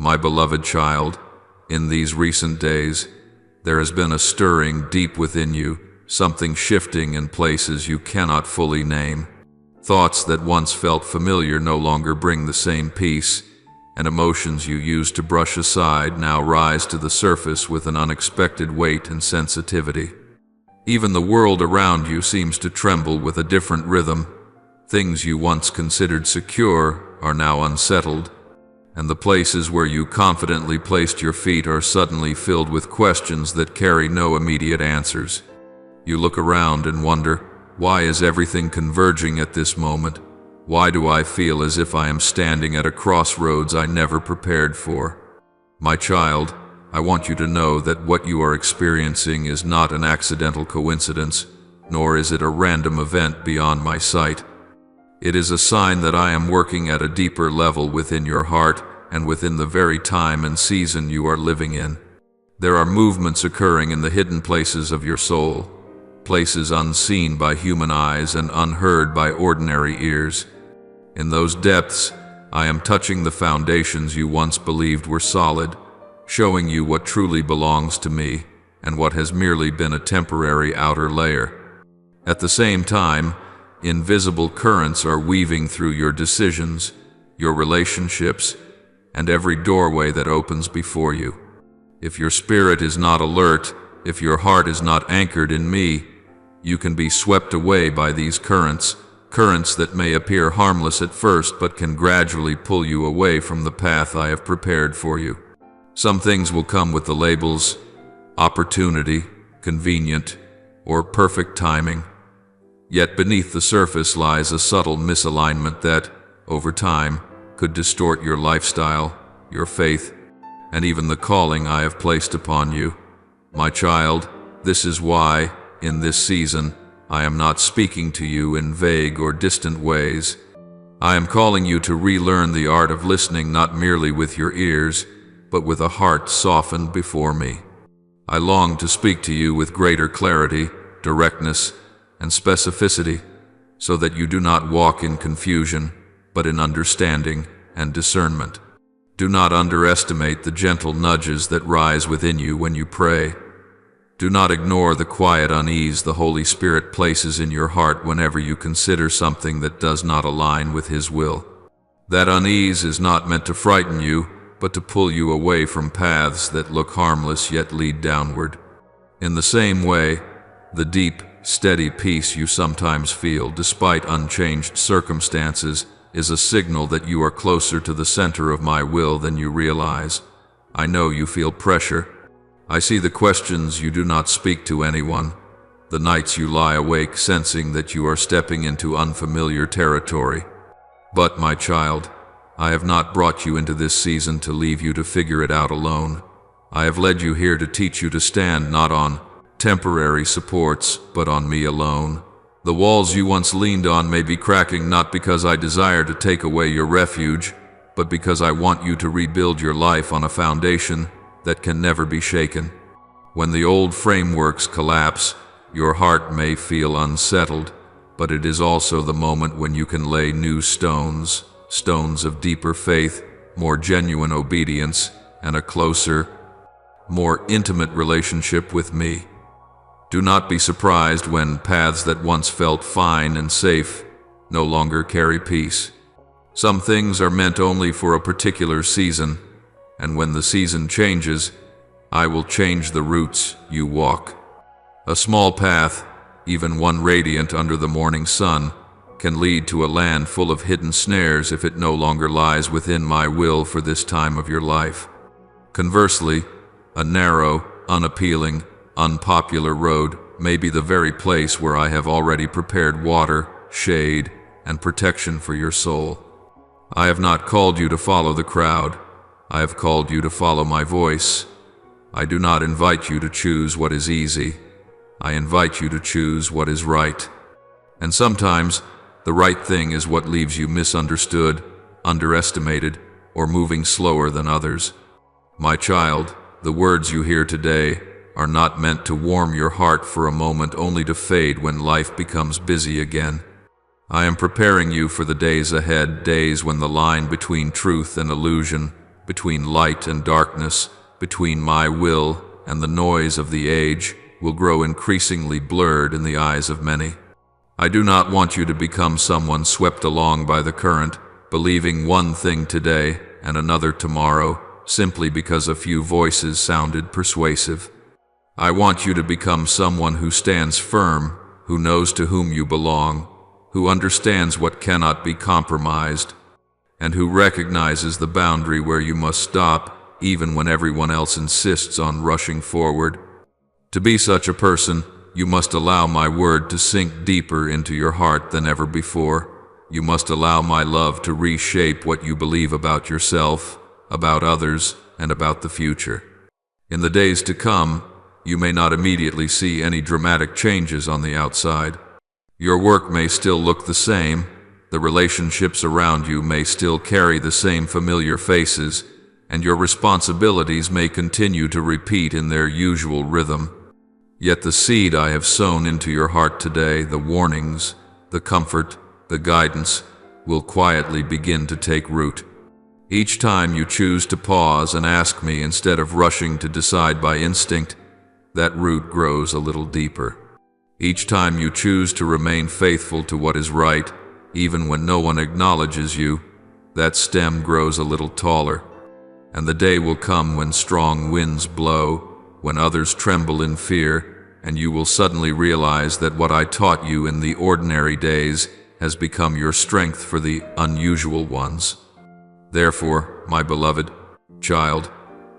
My beloved child, in these recent days, there has been a stirring deep within you, something shifting in places you cannot fully name. Thoughts that once felt familiar no longer bring the same peace, and emotions you used to brush aside now rise to the surface with an unexpected weight and sensitivity. Even the world around you seems to tremble with a different rhythm. Things you once considered secure are now unsettled, and the places where you confidently placed your feet are suddenly filled with questions that carry no immediate answers. You look around and wonder, why is everything converging at this moment? Why do I feel as if I am standing at a crossroads I never prepared for? My child, I want you to know that what you are experiencing is not an accidental coincidence, nor is it a random event beyond my sight. It is a sign that I am working at a deeper level within your heart and within the very time and season you are living in. There are movements occurring in the hidden places of your soul, places unseen by human eyes and unheard by ordinary ears. In those depths, I am touching the foundations you once believed were solid, showing you what truly belongs to me and what has merely been a temporary outer layer. At the same time, invisible currents are weaving through your decisions, your relationships, and every doorway that opens before you. If your spirit is not alert, if your heart is not anchored in me, you can be swept away by these currents that may appear harmless at first but can gradually pull you away from the path I have prepared for you. Some things will come with the labels opportunity, convenient, or perfect timing. Yet beneath the surface lies a subtle misalignment that, over time, could distort your lifestyle, your faith, and even the calling I have placed upon you. My child, this is why, in this season, I am not speaking to you in vague or distant ways. I am calling you to relearn the art of listening not merely with your ears, but with a heart softened before me. I long to speak to you with greater clarity, directness, and specificity, so that you do not walk in confusion, but in understanding and discernment. Do not underestimate the gentle nudges that rise within you when you pray. Do not ignore the quiet unease the Holy Spirit places in your heart whenever you consider something that does not align with His will. That unease is not meant to frighten you, but to pull you away from paths that look harmless yet lead downward. In the same way, the deep, steady peace you sometimes feel despite unchanged circumstances is a signal that you are closer to the center of my will than you realize. I know you feel pressure. I see the questions you do not speak to anyone, the nights you lie awake sensing that you are stepping into unfamiliar territory. But, my child, I have not brought you into this season to leave you to figure it out alone. I have led you here to teach you to stand not on temporary supports, but on me alone. The walls you once leaned on may be cracking not because I desire to take away your refuge, but because I want you to rebuild your life on a foundation that can never be shaken. When the old frameworks collapse, your heart may feel unsettled, but it is also the moment when you can lay new stones of deeper faith, more genuine obedience, and a closer, more intimate relationship with me. Do not be surprised when paths that once felt fine and safe no longer carry peace. Some things are meant only for a particular season, and when the season changes, I will change the routes you walk. A small path, even one radiant under the morning sun, can lead to a land full of hidden snares if it no longer lies within my will for this time of your life. Conversely, a narrow, unappealing, unpopular road may be the very place where I have already prepared water, shade, and protection for your soul. I have not called you to follow the crowd. I have called you to follow my voice. I do not invite you to choose what is easy. I invite you to choose what is right. And sometimes, the right thing is what leaves you misunderstood, underestimated, or moving slower than others. My child, the words you hear today are not meant to warm your heart for a moment only to fade when life becomes busy again. I am preparing you for the days ahead, days when the line between truth and illusion, between light and darkness, between my will and the noise of the age, will grow increasingly blurred in the eyes of many. I do not want you to become someone swept along by the current, believing one thing today and another tomorrow, simply because a few voices sounded persuasive. I want you to become someone who stands firm, who knows to whom you belong, who understands what cannot be compromised, and who recognizes the boundary where you must stop, even when everyone else insists on rushing forward. To be such a person, you must allow my word to sink deeper into your heart than ever before. You must allow my love to reshape what you believe about yourself, about others, and about the future. In the days to come, you may not immediately see any dramatic changes on the outside. Your work may still look the same, the relationships around you may still carry the same familiar faces, and your responsibilities may continue to repeat in their usual rhythm. Yet the seed I have sown into your heart today, the warnings, the comfort, the guidance, will quietly begin to take root. Each time you choose to pause and ask me instead of rushing to decide by instinct, that root grows a little deeper. Each time you choose to remain faithful to what is right, even when no one acknowledges you, that stem grows a little taller. And the day will come when strong winds blow, when others tremble in fear, and you will suddenly realize that what I taught you in the ordinary days has become your strength for the unusual ones. Therefore, my beloved child,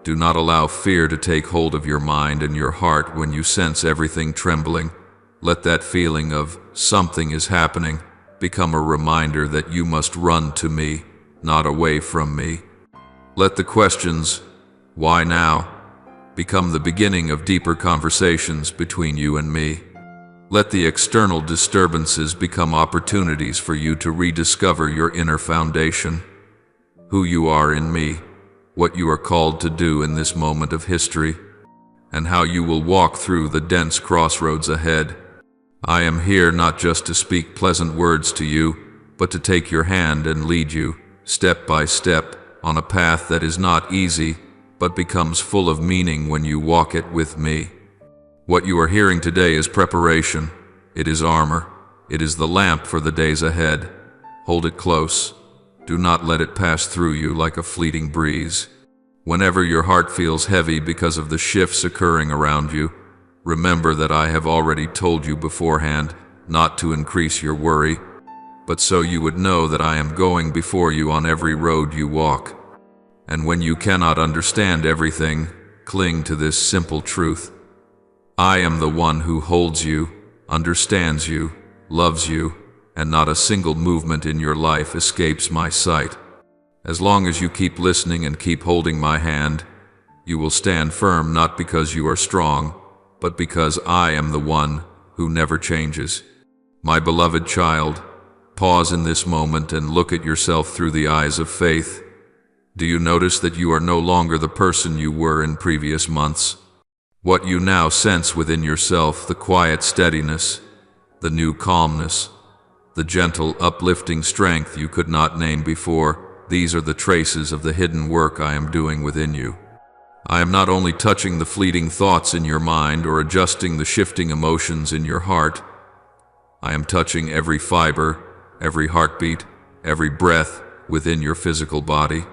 do not allow fear to take hold of your mind and your heart when you sense everything trembling. Let that feeling of something is happening become a reminder that you must run to me, not away from me. Let the questions, why now, become the beginning of deeper conversations between you and me. Let the external disturbances become opportunities for you to rediscover your inner foundation, who you are in me, what you are called to do in this moment of history, and how you will walk through the dense crossroads ahead. I am here not just to speak pleasant words to you, but to take your hand and lead you, step by step, on a path that is not easy, but becomes full of meaning when you walk it with me. What you are hearing today is preparation. It is armor. It is the lamp for the days ahead. Hold it close. Do not let it pass through you like a fleeting breeze. Whenever your heart feels heavy because of the shifts occurring around you, remember that I have already told you beforehand not to increase your worry, but so you would know that I am going before you on every road you walk. And when you cannot understand everything, cling to this simple truth. I am the one who holds you, understands you, loves you, and not a single movement in your life escapes my sight. As long as you keep listening and keep holding my hand, you will stand firm not because you are strong, but because I am the one who never changes. My beloved child, pause in this moment and look at yourself through the eyes of faith. Do you notice that you are no longer the person you were in previous months? What you now sense within yourself, the quiet steadiness, the new calmness, the gentle, uplifting strength you could not name before, these are the traces of the hidden work I am doing within you. I am not only touching the fleeting thoughts in your mind or adjusting the shifting emotions in your heart. I am touching every fiber, every heartbeat, every breath within your physical body.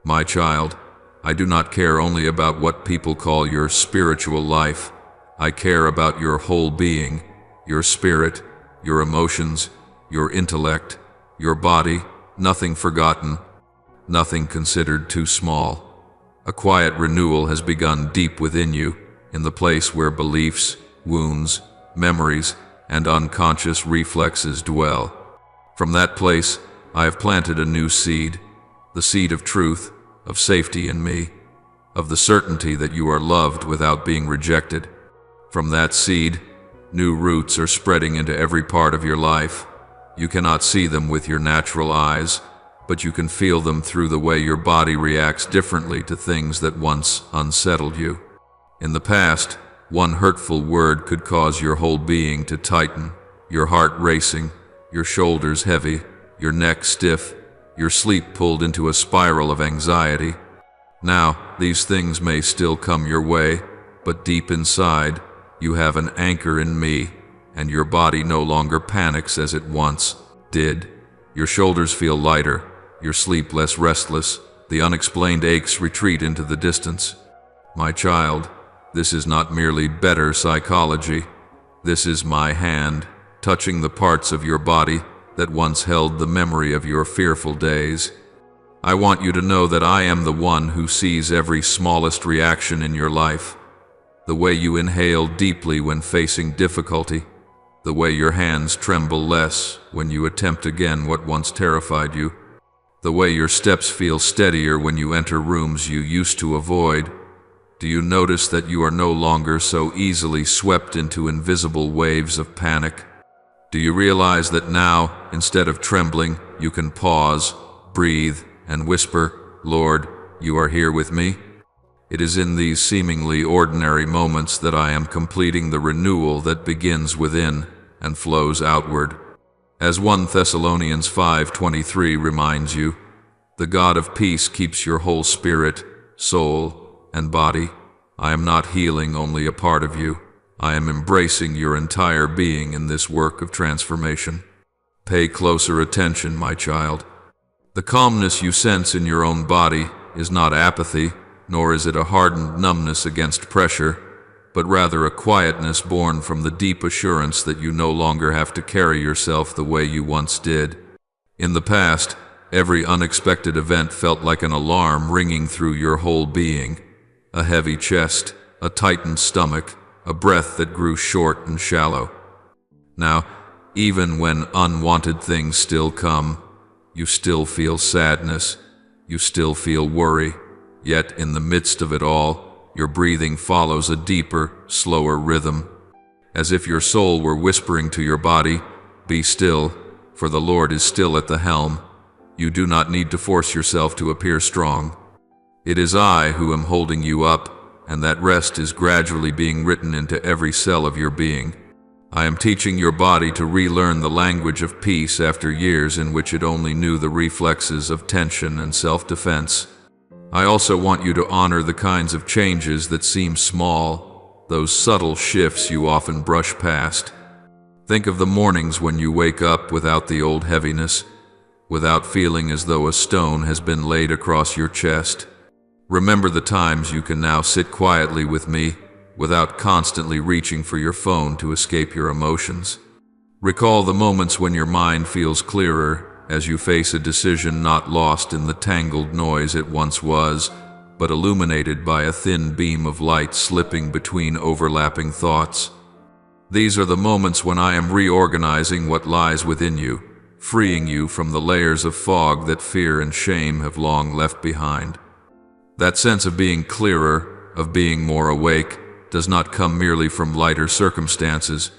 My child, I do not care only about what people call your spiritual life. I care about your whole being, your spirit, your emotions, your intellect, your body, nothing forgotten, nothing considered too small. A quiet renewal has begun deep within you, in the place where beliefs, wounds, memories, and unconscious reflexes dwell. From that place, I have planted a new seed, the seed of truth, of safety in me, of the certainty that you are loved without being rejected. From that seed, new roots are spreading into every part of your life. You cannot see them with your natural eyes, but you can feel them through the way your body reacts differently to things that once unsettled you. In the past, one hurtful word could cause your whole being to tighten, your heart racing, your shoulders heavy, your neck stiff, your sleep pulled into a spiral of anxiety. Now, these things may still come your way, but deep inside, you have an anchor in me, and your body no longer panics as it once did. Your shoulders feel lighter, your sleep less restless, the unexplained aches retreat into the distance. My child, this is not merely better psychology. This is my hand, touching the parts of your body that once held the memory of your fearful days. I want you to know that I am the one who sees every smallest reaction in your life. The way you inhale deeply when facing difficulty, the way your hands tremble less when you attempt again what once terrified you, the way your steps feel steadier when you enter rooms you used to avoid. Do you notice that you are no longer so easily swept into invisible waves of panic? Do you realize that now, instead of trembling, you can pause, breathe, and whisper, "Lord, you are here with me"? It is in these seemingly ordinary moments that I am completing the renewal that begins within and flows outward. As 1 Thessalonians 5:23 reminds you, the God of peace keeps your whole spirit, soul, and body. I am not healing only a part of you. I am embracing your entire being in this work of transformation. Pay closer attention, my child. The calmness you sense in your own body is not apathy, nor is it a hardened numbness against pressure, but rather a quietness born from the deep assurance that you no longer have to carry yourself the way you once did. In the past, every unexpected event felt like an alarm ringing through your whole being. A heavy chest, a tightened stomach, a breath that grew short and shallow. Now, even when unwanted things still come, you still feel sadness, you still feel worry, yet in the midst of it all, your breathing follows a deeper, slower rhythm. As if your soul were whispering to your body, "Be still, for the Lord is still at the helm." You do not need to force yourself to appear strong. It is I who am holding you up, and that rest is gradually being written into every cell of your being. I am teaching your body to relearn the language of peace after years in which it only knew the reflexes of tension and self-defense. I also want you to honor the kinds of changes that seem small, those subtle shifts you often brush past. Think of the mornings when you wake up without the old heaviness, without feeling as though a stone has been laid across your chest. Remember the times you can now sit quietly with me without constantly reaching for your phone to escape your emotions. Recall the moments when your mind feels clearer as you face a decision not lost in the tangled noise it once was, but illuminated by a thin beam of light slipping between overlapping thoughts. These are the moments when I am reorganizing what lies within you, freeing you from the layers of fog that fear and shame have long left behind. That sense of being clearer, of being more awake, does not come merely from lighter circumstances,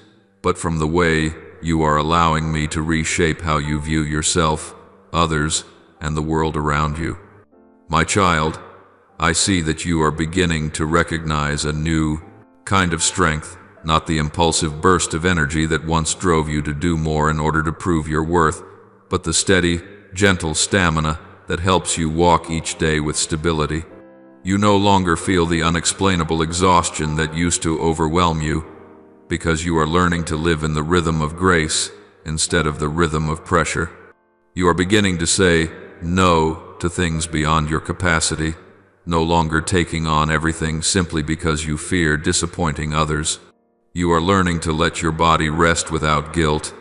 but from the way you are allowing me to reshape how you view yourself, others, and the world around you. My child, I see that you are beginning to recognize a new kind of strength, not the impulsive burst of energy that once drove you to do more in order to prove your worth, but the steady, gentle stamina that helps you walk each day with stability. You no longer feel the unexplainable exhaustion that used to overwhelm you, because you are learning to live in the rhythm of grace instead of the rhythm of pressure. You are beginning to say no to things beyond your capacity, no longer taking on everything simply because you fear disappointing others. You are learning to let your body rest without guilt,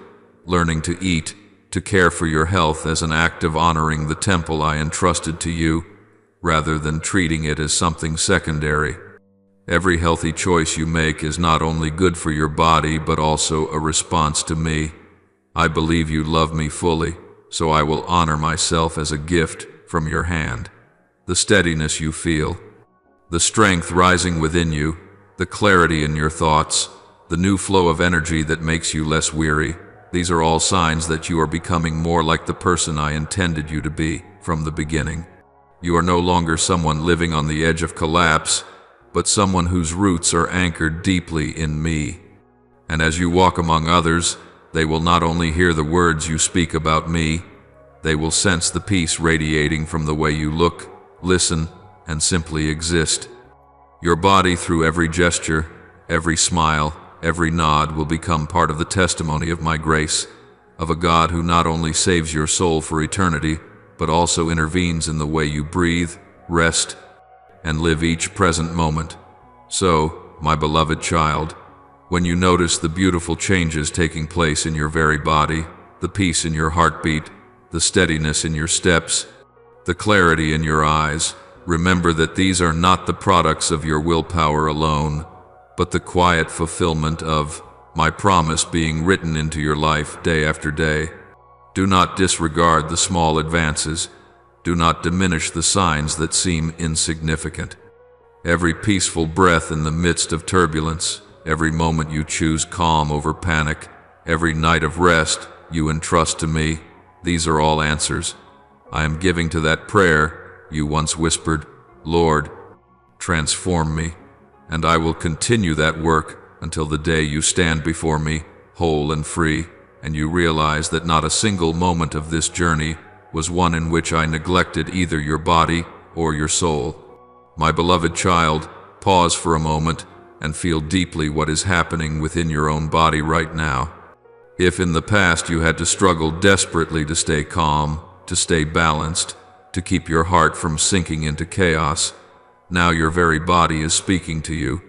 learning to eat, to care for your health as an act of honoring the temple I entrusted to you, rather than treating it as something secondary. Every healthy choice you make is not only good for your body, but also a response to me. I believe you love me fully, so I will honor myself as a gift from your hand. The steadiness you feel, the strength rising within you, the clarity in your thoughts, the new flow of energy that makes you less weary, these are all signs that you are becoming more like the person I intended you to be from the beginning. You are no longer someone living on the edge of collapse, but someone whose roots are anchored deeply in me. And as you walk among others, they will not only hear the words you speak about me, they will sense the peace radiating from the way you look, listen, and simply exist. Your body, through every gesture, every smile, every nod, will become part of the testimony of my grace, of a God who not only saves your soul for eternity, but also intervenes in the way you breathe, rest, and live each present moment. So, my beloved child, when you notice the beautiful changes taking place in your very body, the peace in your heartbeat, the steadiness in your steps, the clarity in your eyes, remember that these are not the products of your willpower alone, but the quiet fulfillment of my promise being written into your life day after day. Do not disregard the small advances. Do not diminish the signs that seem insignificant. Every peaceful breath in the midst of turbulence, every moment you choose calm over panic, every night of rest you entrust to me, these are all answers I am giving to that prayer you once whispered, Lord, transform me, and I will continue that work until the day you stand before me, whole and free, and you realize that not a single moment of this journey was one in which I neglected either your body or your soul. My beloved child, pause for a moment and feel deeply what is happening within your own body right now. If in the past you had to struggle desperately to stay calm, to stay balanced, to keep your heart from sinking into chaos, now your very body is speaking to you,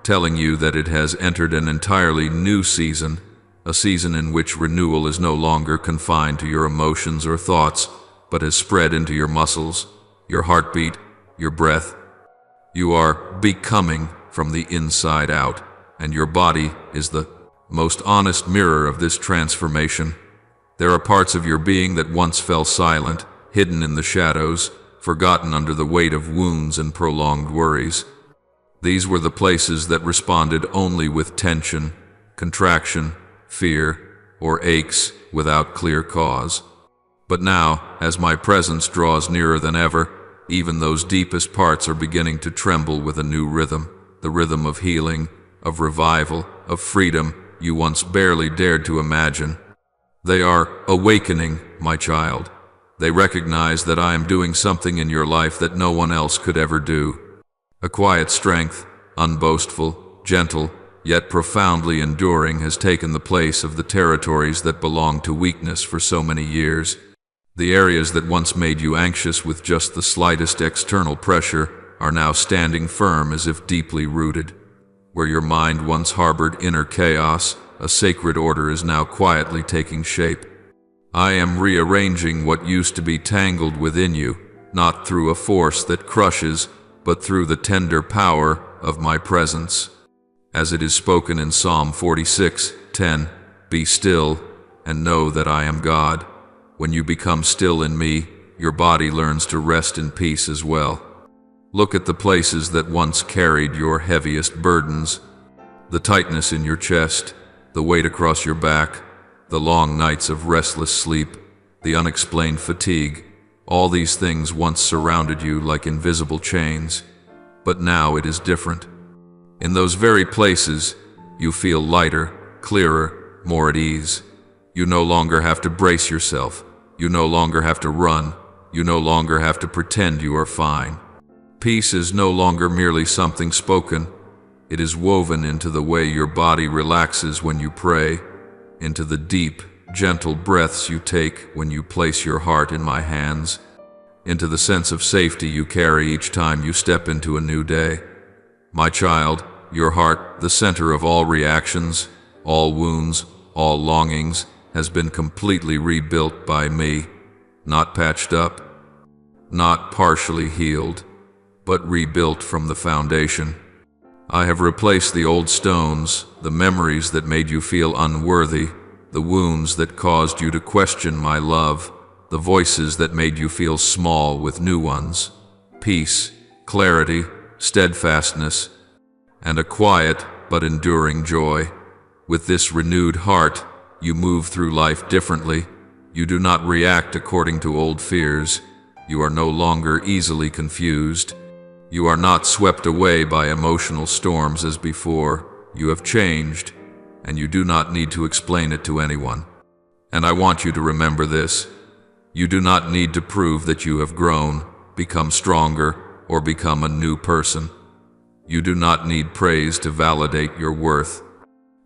telling you that it has entered an entirely new season, a season in which renewal is no longer confined to your emotions or thoughts, but has spread into your muscles, your heartbeat, your breath. You are becoming from the inside out, and your body is the most honest mirror of this transformation. There are parts of your being that once fell silent, hidden in the shadows, forgotten under the weight of wounds and prolonged worries. These were the places that responded only with tension, contraction, fear, or aches without clear cause. But now, as my presence draws nearer than ever, even those deepest parts are beginning to tremble with a new rhythm, the rhythm of healing, of revival, of freedom you once barely dared to imagine. They are awakening, my child. They recognize that I am doing something in your life that no one else could ever do. A quiet strength, unboastful, gentle, yet profoundly enduring, has taken the place of the territories that belonged to weakness for so many years. The areas that once made you anxious with just the slightest external pressure are now standing firm as if deeply rooted. Where your mind once harbored inner chaos, a sacred order is now quietly taking shape. I am rearranging what used to be tangled within you, not through a force that crushes, but through the tender power of my presence. As it is spoken in Psalm 46:10, "Be still and know that I am God." When you become still in me, your body learns to rest in peace as well. Look at the places that once carried your heaviest burdens, the tightness in your chest, the weight across your back, the long nights of restless sleep, the unexplained fatigue. All these things once surrounded you like invisible chains, but now it is different. In those very places, you feel lighter, clearer, more at ease. You no longer have to brace yourself. You no longer have to run. You no longer have to pretend you are fine. Peace is no longer merely something spoken. It is woven into the way your body relaxes when you pray, into the deep, gentle breaths you take when you place your heart in my hands, into the sense of safety you carry each time you step into a new day. My child, your heart, the center of all reactions, all wounds, all longings, has been completely rebuilt by me, not patched up, not partially healed, but rebuilt from the foundation. I have replaced the old stones, the memories that made you feel unworthy, the wounds that caused you to question my love, the voices that made you feel small with new ones. Peace, clarity, steadfastness, and a quiet but enduring joy. With this renewed heart, you move through life differently. You do not react according to old fears. You are no longer easily confused. You are not swept away by emotional storms as before. You have changed, and you do not need to explain it to anyone. And I want you to remember this. You do not need to prove that you have grown, become stronger, or become a new person. You do not need praise to validate your worth.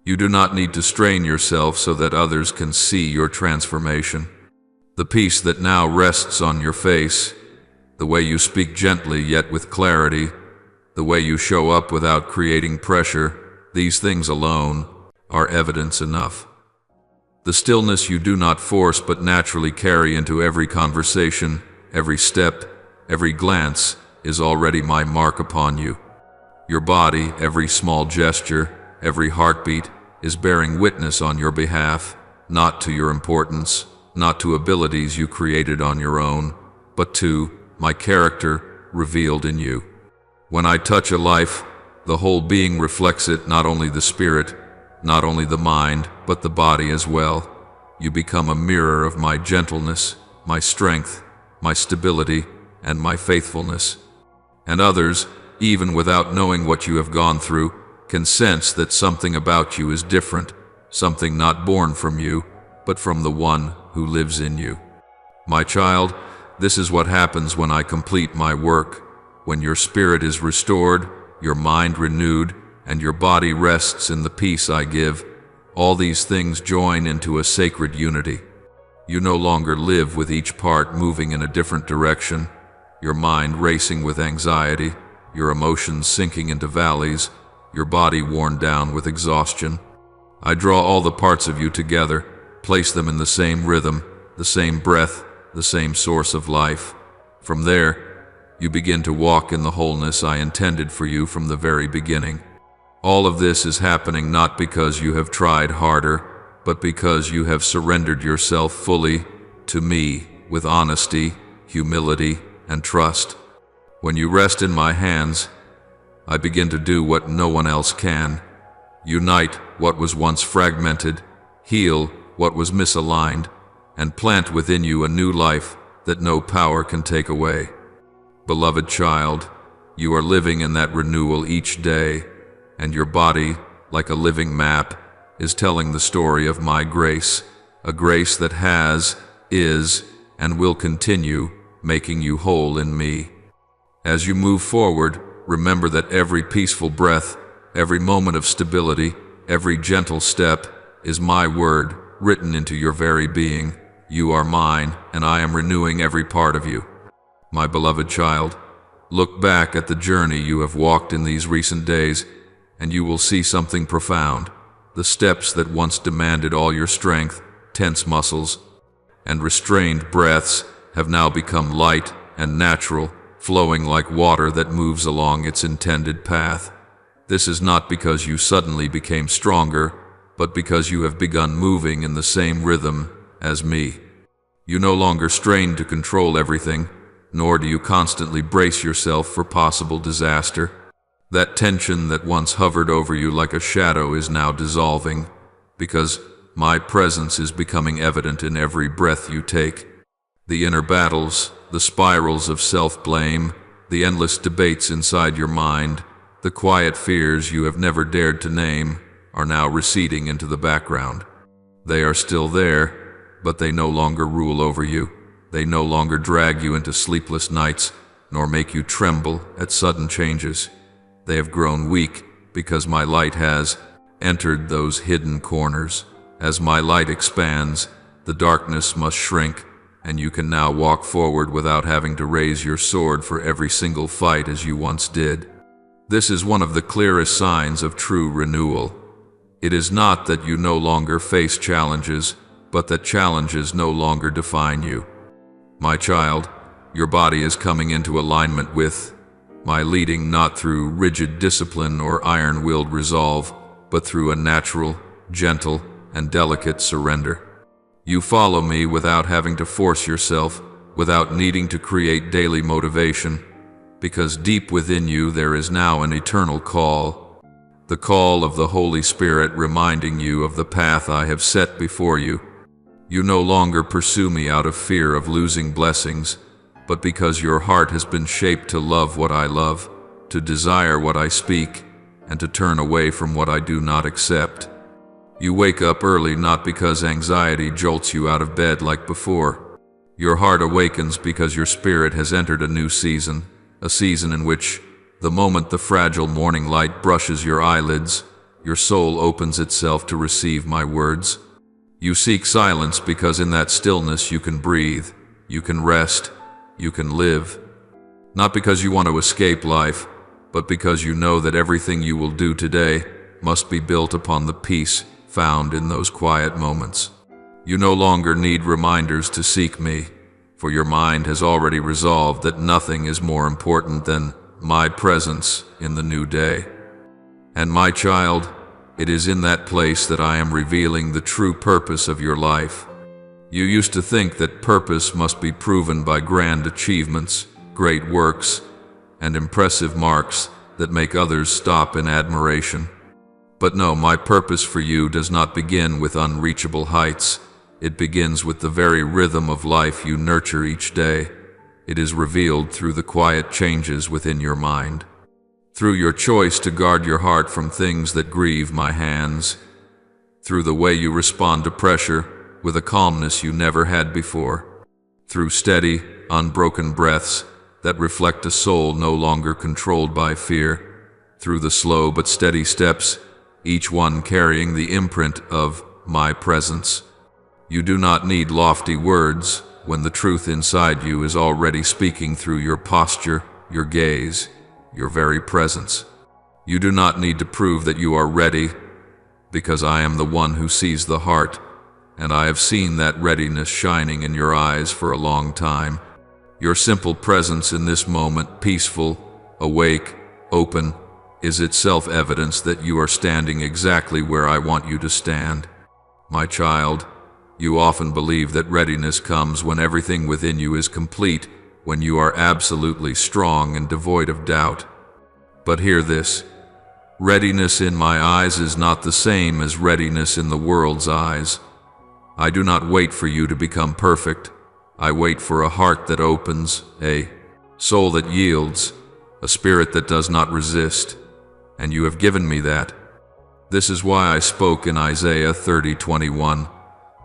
You do not need to strain yourself so that others can see your transformation. The peace that now rests on your face, the way you speak gently yet with clarity, the way you show up without creating pressure, these things alone are evidence enough. The stillness you do not force but naturally carry into every conversation, every step, every glance is already my mark upon you. Your body, every small gesture, every heartbeat is bearing witness on your behalf, not to your importance, not to abilities you created on your own, but to my character revealed in you. When I touch a life, the whole being reflects it, not only the spirit, not only the mind, but the body as well. You become a mirror of my gentleness, my strength, my stability, and my faithfulness. And others, even without knowing what you have gone through, can sense that something about you is different, something not born from you, but from the one who lives in you. My child, this is what happens when I complete my work. When your spirit is restored, your mind renewed, and your body rests in the peace I give, all these things join into a sacred unity. You no longer live with each part moving in a different direction, your mind racing with anxiety, your emotions sinking into valleys, your body worn down with exhaustion. I draw all the parts of you together, place them in the same rhythm, the same breath, the same source of life. From there, you begin to walk in the wholeness I intended for you from the very beginning. All of this is happening not because you have tried harder, but because you have surrendered yourself fully to me with honesty, humility, and trust. When you rest in my hands, I begin to do what no one else can: unite what was once fragmented, heal what was misaligned, and plant within you a new life that no power can take away. Beloved child, you are living in that renewal each day, and your body, like a living map, is telling the story of my grace, a grace that has, is, and will continue making you whole in me. As you move forward, remember that every peaceful breath, every moment of stability, every gentle step is my word written into your very being. You are mine, and I am renewing every part of you. My beloved child, look back at the journey you have walked in these recent days, and you will see something profound. The steps that once demanded all your strength, tense muscles, and restrained breaths have now become light and natural, flowing like water that moves along its intended path. This is not because you suddenly became stronger, but because you have begun moving in the same rhythm as me. You no longer strain to control everything, nor do you constantly brace yourself for possible disaster. That tension that once hovered over you like a shadow is now dissolving, because my presence is becoming evident in every breath you take. The inner battles, the spirals of self-blame, the endless debates inside your mind, the quiet fears you have never dared to name, are now receding into the background. They are still there, but they no longer rule over you. They no longer drag you into sleepless nights, nor make you tremble at sudden changes. They have grown weak because my light has entered those hidden corners. As my light expands, the darkness must shrink, and you can now walk forward without having to raise your sword for every single fight as you once did. This is one of the clearest signs of true renewal. It is not that you no longer face challenges, but that challenges no longer define you. My child, your body is coming into alignment with my leading, not through rigid discipline or iron-willed resolve, but through a natural, gentle, and delicate surrender. You follow me without having to force yourself, without needing to create daily motivation, because deep within you there is now an eternal call, the call of the Holy Spirit reminding you of the path I have set before you. You no longer pursue me out of fear of losing blessings, but because your heart has been shaped to love what I love, to desire what I speak, and to turn away from what I do not accept. You wake up early not because anxiety jolts you out of bed like before. Your heart awakens because your spirit has entered a new season, a season in which, the moment the fragile morning light brushes your eyelids, your soul opens itself to receive my words. You seek silence because in that stillness you can breathe, you can rest, you can live. Not because you want to escape life, but because you know that everything you will do today must be built upon the peace found in those quiet moments. You no longer need reminders to seek me, for your mind has already resolved that nothing is more important than my presence in the new day. And my child, it is in that place that I am revealing the true purpose of your life. You used to think that purpose must be proven by grand achievements, great works, and impressive marks that make others stop in admiration. But no, my purpose for you does not begin with unreachable heights. It begins with the very rhythm of life you nurture each day. It is revealed through the quiet changes within your mind, through your choice to guard your heart from things that grieve my hands, through the way you respond to pressure with a calmness you never had before, through steady, unbroken breaths that reflect a soul no longer controlled by fear, through the slow but steady steps, each one carrying the imprint of my presence. You do not need lofty words when the truth inside you is already speaking through your posture, your gaze, your very presence. You do not need to prove that you are ready, because I am the one who sees the heart, and I have seen that readiness shining in your eyes for a long time. Your simple presence in this moment, peaceful, awake, open, is itself evidence that you are standing exactly where I want you to stand. My child, you often believe that readiness comes when everything within you is complete, when you are absolutely strong and devoid of doubt. But hear this: readiness in my eyes is not the same as readiness in the world's eyes. I do not wait for you to become perfect. I wait for a heart that opens, a soul that yields, a spirit that does not resist. And you have given me that. This is why I spoke in Isaiah 30:21.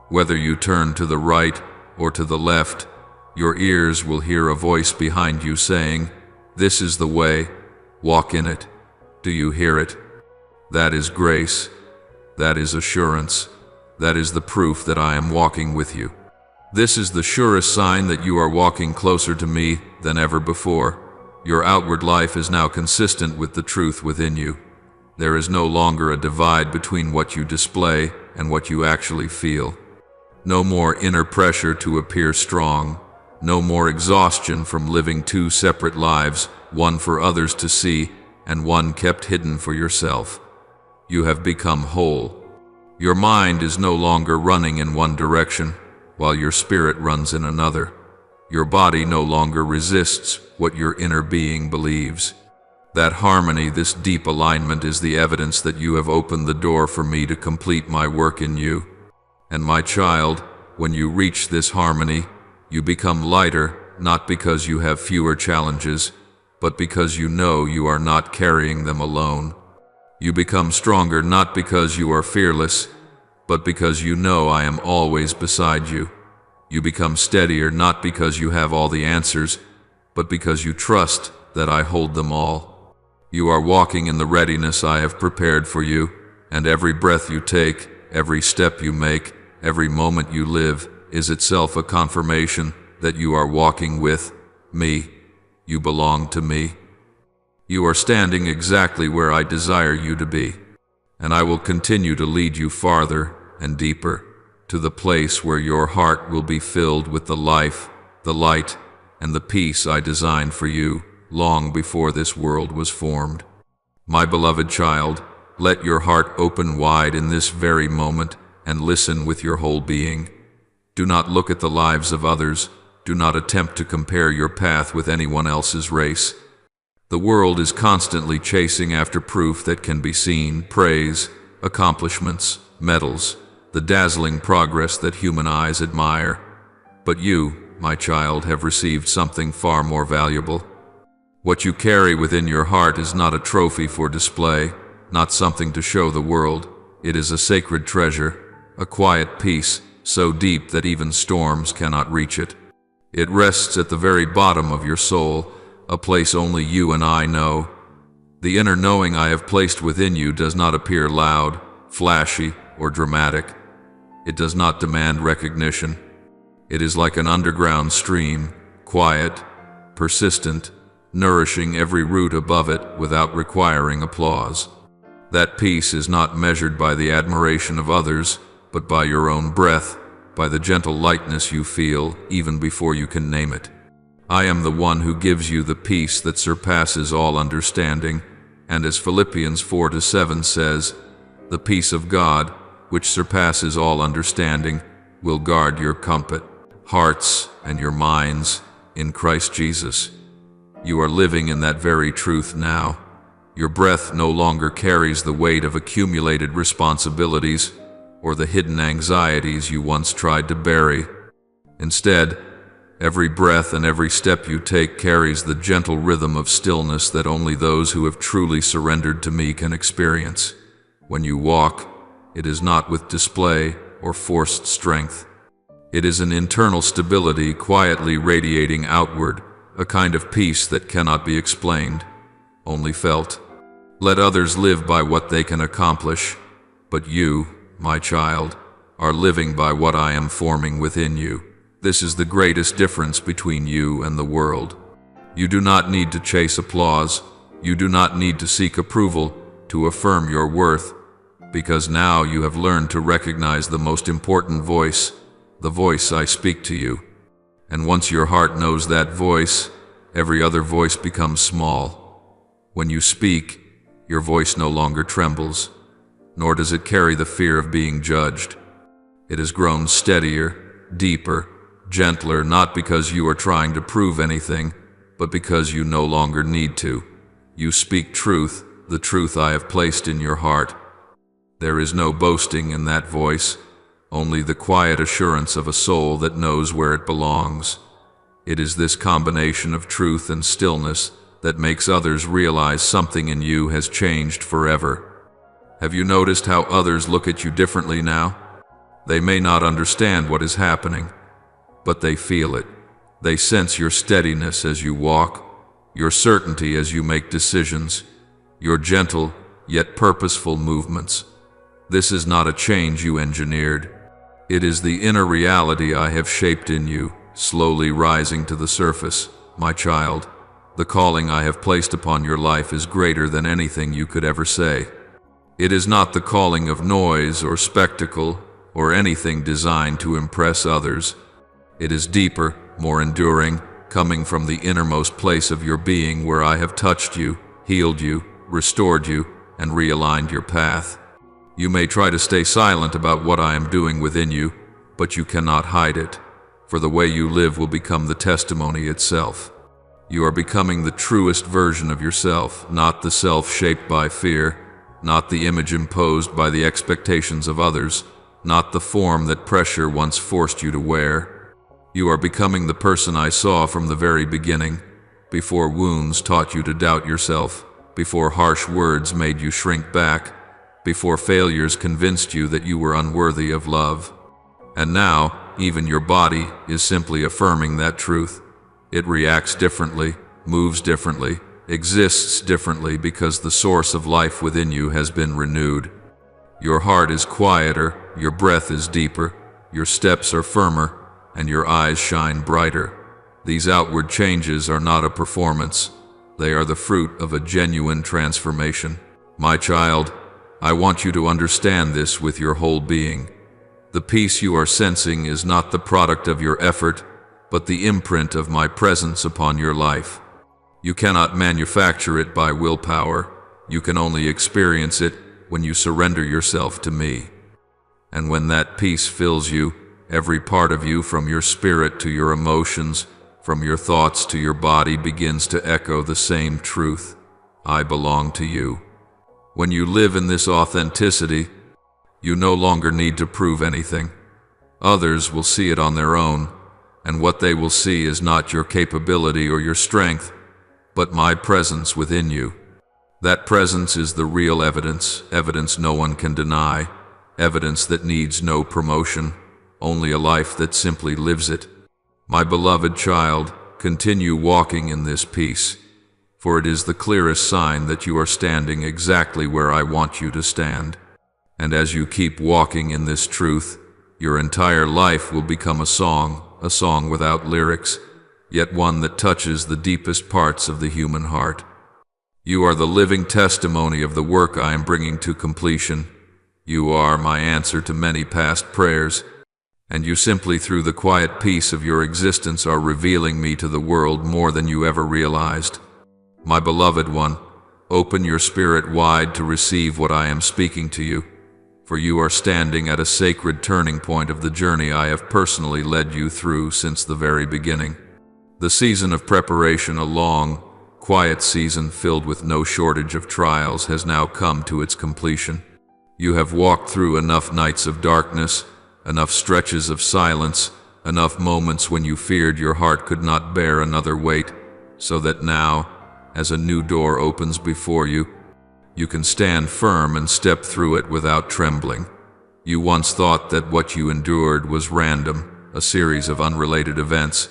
Whether you turn to the right or to the left, your ears will hear a voice behind you saying, "This is the way, walk in it." Do you hear it? That is grace. That is assurance. That is the proof that I am walking with you. This is the surest sign that you are walking closer to me than ever before. Your outward life is now consistent with the truth within you. There is no longer a divide between what you display and what you actually feel. No more inner pressure to appear strong. No more exhaustion from living two separate lives, one for others to see and one kept hidden for yourself. You have become whole. Your mind is no longer running in one direction, while your spirit runs in another. Your body no longer resists what your inner being believes. That harmony, this deep alignment, is the evidence that you have opened the door for me to complete my work in you. And my child, when you reach this harmony, you become lighter, not because you have fewer challenges, but because you know you are not carrying them alone. You become stronger not because you are fearless, but because you know I am always beside you. You become steadier not because you have all the answers, but because you trust that I hold them all. You are walking in the readiness I have prepared for you, and every breath you take, every step you make, every moment you live is itself a confirmation that you are walking with me. You belong to me. You are standing exactly where I desire you to be, and I will continue to lead you farther and deeper to the place where your heart will be filled with the life, the light, and the peace I designed for you long before this world was formed. My beloved child, let your heart open wide in this very moment and listen with your whole being. Do not look at the lives of others. Do not attempt to compare your path with anyone else's race. The world is constantly chasing after proof that can be seen, praise, accomplishments, medals, the dazzling progress that human eyes admire. But you, my child, have received something far more valuable. What you carry within your heart is not a trophy for display, not something to show the world. It is a sacred treasure, a quiet peace, so deep that even storms cannot reach it. It rests at the very bottom of your soul, a place only you and I know. The inner knowing I have placed within you does not appear loud, flashy, or dramatic. It does not demand recognition. It is like an underground stream, quiet, persistent, nourishing every root above it without requiring applause. That peace is not measured by the admiration of others, but by your own breath, by the gentle lightness you feel even before you can name it. I am the one who gives you the peace that surpasses all understanding, and as Philippians 4:7 says, the peace of God, which surpasses all understanding, will guard your comfort, hearts, and your minds in Christ Jesus. You are living in that very truth now. Your breath no longer carries the weight of accumulated responsibilities or the hidden anxieties you once tried to bury. Instead, every breath and every step you take carries the gentle rhythm of stillness that only those who have truly surrendered to me can experience. When you walk, it is not with display or forced strength. It is an internal stability quietly radiating outward, a kind of peace that cannot be explained, only felt. Let others live by what they can accomplish, but you, my child, are living by what I am forming within you. This is the greatest difference between you and the world. You do not need to chase applause. You do not need to seek approval to affirm your worth, because now you have learned to recognize the most important voice, the voice I speak to you. And once your heart knows that voice, every other voice becomes small. When you speak, your voice no longer trembles, nor does it carry the fear of being judged. It has grown steadier, deeper, gentler, not because you are trying to prove anything, but because you no longer need to. You speak truth, the truth I have placed in your heart. There is no boasting in that voice, only the quiet assurance of a soul that knows where it belongs. It is this combination of truth and stillness that makes others realize something in you has changed forever. Have you noticed how others look at you differently now? They may not understand what is happening, but they feel it. They sense your steadiness as you walk, your certainty as you make decisions, your gentle yet purposeful movements. This is not a change you engineered. It is the inner reality I have shaped in you, slowly rising to the surface. My child, the calling I have placed upon your life is greater than anything you could ever say. It is not the calling of noise or spectacle or anything designed to impress others. It is deeper, more enduring, coming from the innermost place of your being where I have touched you, healed you, restored you, and realigned your path. You may try to stay silent about what I am doing within you, but you cannot hide it, for the way you live will become the testimony itself. You are becoming the truest version of yourself, not the self shaped by fear, not the image imposed by the expectations of others, not the form that pressure once forced you to wear. You are becoming the person I saw from the very beginning, before wounds taught you to doubt yourself, before harsh words made you shrink back, before failures convinced you that you were unworthy of love. And now, even your body is simply affirming that truth. It reacts differently, moves differently, exists differently because the source of life within you has been renewed. Your heart is quieter, your breath is deeper, your steps are firmer, and your eyes shine brighter. These outward changes are not a performance. They are the fruit of a genuine transformation. My child, I want you to understand this with your whole being. The peace you are sensing is not the product of your effort, but the imprint of my presence upon your life. You cannot manufacture it by willpower. You can only experience it when you surrender yourself to me. And when that peace fills you, every part of you, from your spirit to your emotions, from your thoughts to your body, begins to echo the same truth. I belong to you. When you live in this authenticity, you no longer need to prove anything. Others will see it on their own, and what they will see is not your capability or your strength, but my presence within you. That presence is the real evidence, evidence no one can deny, evidence that needs no promotion, only a life that simply lives it. My beloved child, continue walking in this peace. for it is the clearest sign that you are standing exactly where I want you to stand. And as you keep walking in this truth, your entire life will become a song without lyrics, yet one that touches the deepest parts of the human heart. You are the living testimony of the work I am bringing to completion. You are my answer to many past prayers, and you simply through the quiet peace of your existence are revealing me to the world more than you ever realized. My beloved one, open your spirit wide to receive what I am speaking to you, for you are standing at a sacred turning point of the journey I have personally led you through since the very beginning. The season of preparation, a long, quiet season filled with no shortage of trials, has now come to its completion. You have walked through enough nights of darkness, enough stretches of silence, enough moments when you feared your heart could not bear another weight, so that now, as a new door opens before you, you can stand firm and step through it without trembling. You once thought that what you endured was random, a series of unrelated events.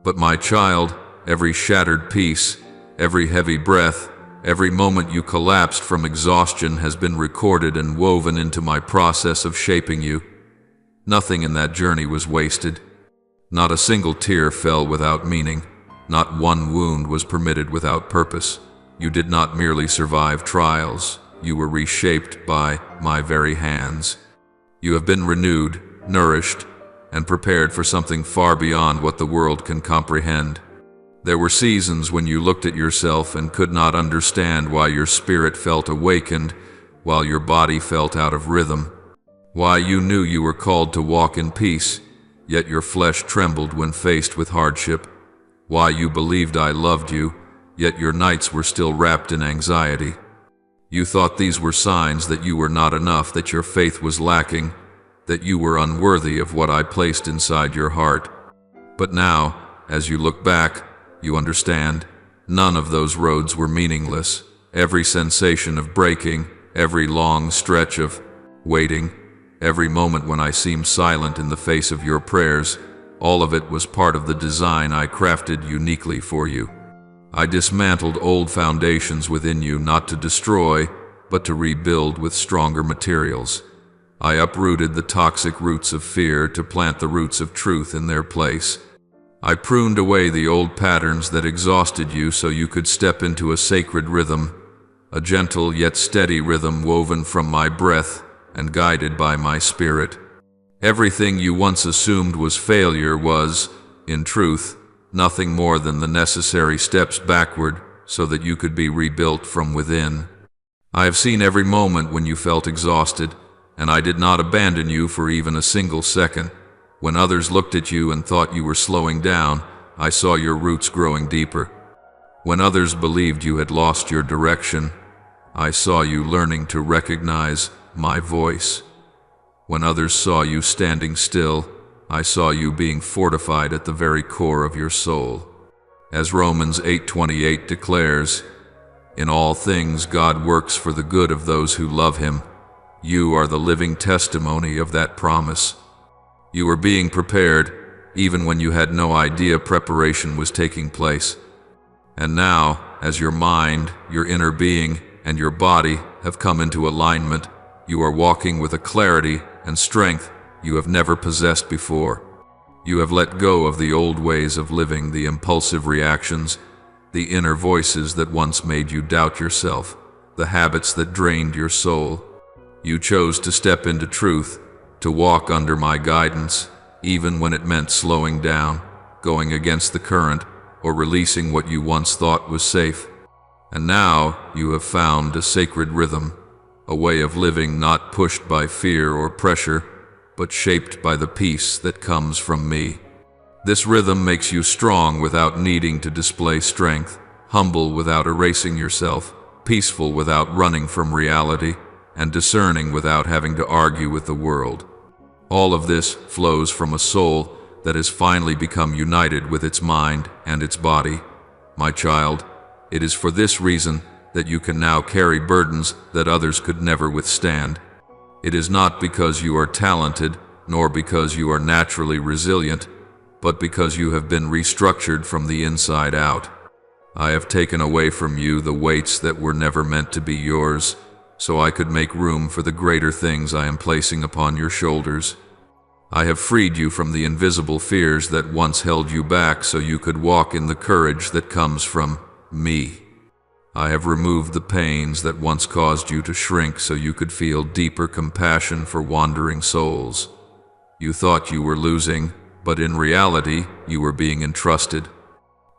But my child, every shattered piece, every heavy breath, every moment you collapsed from exhaustion has been recorded and woven into my process of shaping you. Nothing in that journey was wasted. Not a single tear fell without meaning. Not one wound was permitted without purpose. You did not merely survive trials. You were reshaped by my very hands. You have been renewed, nourished, and prepared for something far beyond what the world can comprehend. There were seasons when you looked at yourself and could not understand why your spirit felt awakened while your body felt out of rhythm, why you knew you were called to walk in peace, yet your flesh trembled when faced with hardship, why you believed I loved you, yet your nights were still wrapped in anxiety. You thought these were signs that you were not enough, that your faith was lacking, that you were unworthy of what I placed inside your heart. But now, as you look back, you understand, none of those roads were meaningless. Every sensation of breaking, every long stretch of waiting, every moment when I seemed silent in the face of your prayers, all of it was part of the design I crafted uniquely for you. I dismantled old foundations within you, not to destroy, but to rebuild with stronger materials. I uprooted the toxic roots of fear to plant the roots of truth in their place. I pruned away the old patterns that exhausted you so you could step into a sacred rhythm, a gentle yet steady rhythm woven from my breath and guided by my spirit. Everything you once assumed was failure was, in truth, nothing more than the necessary steps backward so that you could be rebuilt from within. I have seen every moment when you felt exhausted, and I did not abandon you for even a single second. When others looked at you and thought you were slowing down, I saw your roots growing deeper. When others believed you had lost your direction, I saw you learning to recognize my voice. When others saw you standing still, I saw you being fortified at the very core of your soul. As Romans 8:28 declares, "In all things God works for the good of those who love Him." You are the living testimony of that promise. You were being prepared, even when you had no idea preparation was taking place. And now, as your mind, your inner being, and your body have come into alignment, you are walking with a clarity and strength you have never possessed before. You have let go of the old ways of living, the impulsive reactions, the inner voices that once made you doubt yourself, the habits that drained your soul. You chose to step into truth, to walk under my guidance, even when it meant slowing down, going against the current, or releasing what you once thought was safe. And now you have found a sacred rhythm, a way of living not pushed by fear or pressure, but shaped by the peace that comes from me. This rhythm makes you strong without needing to display strength, humble without erasing yourself, peaceful without running from reality, and discerning without having to argue with the world. All of this flows from a soul that has finally become united with its mind and its body. My child, it is for this reason that you can now carry burdens that others could never withstand. It is not because you are talented, nor because you are naturally resilient, but because you have been restructured from the inside out. I have taken away from you the weights that were never meant to be yours, so I could make room for the greater things I am placing upon your shoulders. I have freed you from the invisible fears that once held you back so you could walk in the courage that comes from me. I have removed the pains that once caused you to shrink so you could feel deeper compassion for wandering souls. You thought you were losing, but in reality, you were being entrusted.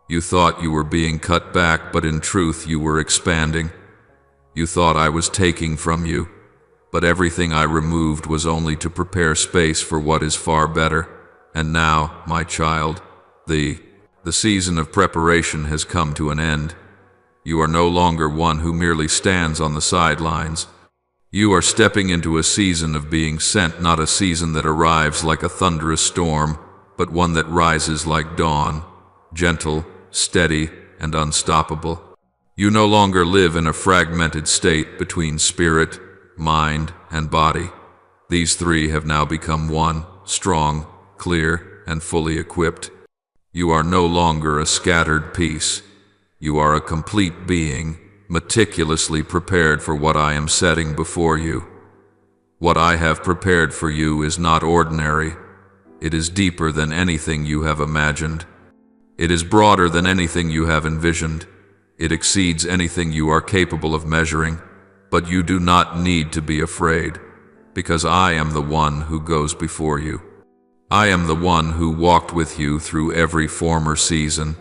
You thought you were being cut back, but in truth, you were expanding. You thought I was taking from you, but everything I removed was only to prepare space for what is far better. And now, my child, the season of preparation has come to an end. You are no longer one who merely stands on the sidelines. You are stepping into a season of being sent, not a season that arrives like a thunderous storm, but one that rises like dawn, gentle, steady, and unstoppable. You no longer live in a fragmented state between spirit, mind, and body. These three have now become one, strong, clear, and fully equipped. You are no longer a scattered piece. You are a complete being, meticulously prepared for what I am setting before you. What I have prepared for you is not ordinary. It is deeper than anything you have imagined. It is broader than anything you have envisioned. It exceeds anything you are capable of measuring. But you do not need to be afraid, because I am the one who goes before you. I am the one who walked with you through every former season,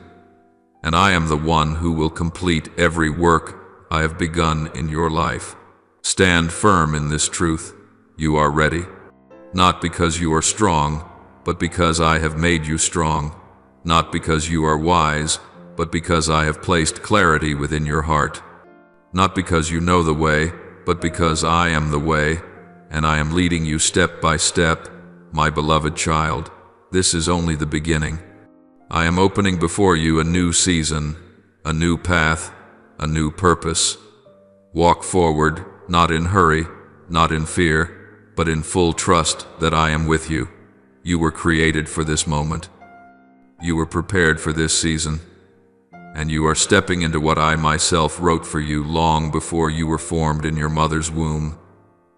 and I am the one who will complete every work I have begun in your life. Stand firm in this truth. You are ready, not because you are strong, but because I have made you strong, not because you are wise, but because I have placed clarity within your heart. Not because you know the way, but because I am the way, and I am leading you step by step, my beloved child. This is only the beginning. I am opening before you a new season, a new path, a new purpose. Walk forward, not in hurry, not in fear, but in full trust that I am with you. You were created for this moment. You were prepared for this season. And you are stepping into what I myself wrote for you long before you were formed in your mother's womb.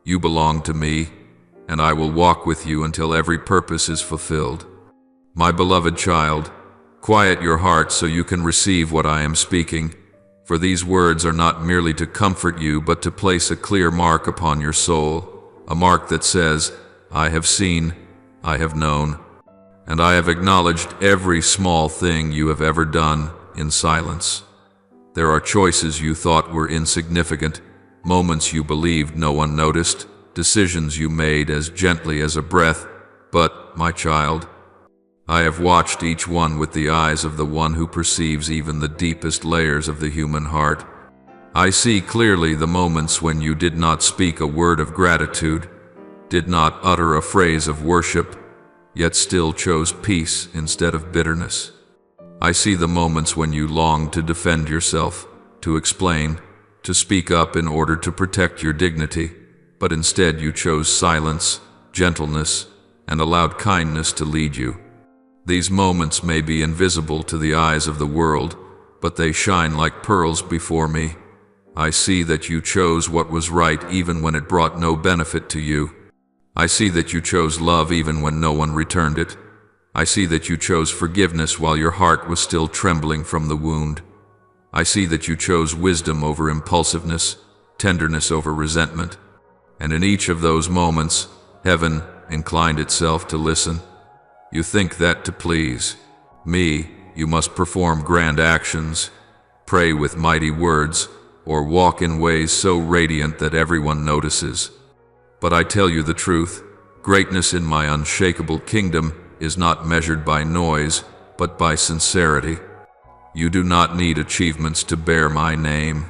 You belong to me, and I will walk with you until every purpose is fulfilled. My beloved child, quiet your heart so you can receive what I am speaking, for these words are not merely to comfort you, but to place a clear mark upon your soul, a mark that says, I have seen, I have known, and I have acknowledged every small thing you have ever done in silence. There are choices you thought were insignificant, moments you believed no one noticed, decisions you made as gently as a breath, but, my child, I have watched each one with the eyes of the one who perceives even the deepest layers of the human heart. I see clearly the moments when you did not speak a word of gratitude, did not utter a phrase of worship, yet still chose peace instead of bitterness. I see the moments when you longed to defend yourself, to explain, to speak up in order to protect your dignity, but instead you chose silence, gentleness, and allowed kindness to lead you. These moments may be invisible to the eyes of the world, but they shine like pearls before me. I see that you chose what was right even when it brought no benefit to you. I see that you chose love even when no one returned it. I see that you chose forgiveness while your heart was still trembling from the wound. I see that you chose wisdom over impulsiveness, tenderness over resentment. And in each of those moments, heaven inclined itself to listen. You think that to please me, you must perform grand actions, pray with mighty words, or walk in ways so radiant that everyone notices. But I tell you the truth, greatness in my unshakable kingdom is not measured by noise, but by sincerity. You do not need achievements to bear my name.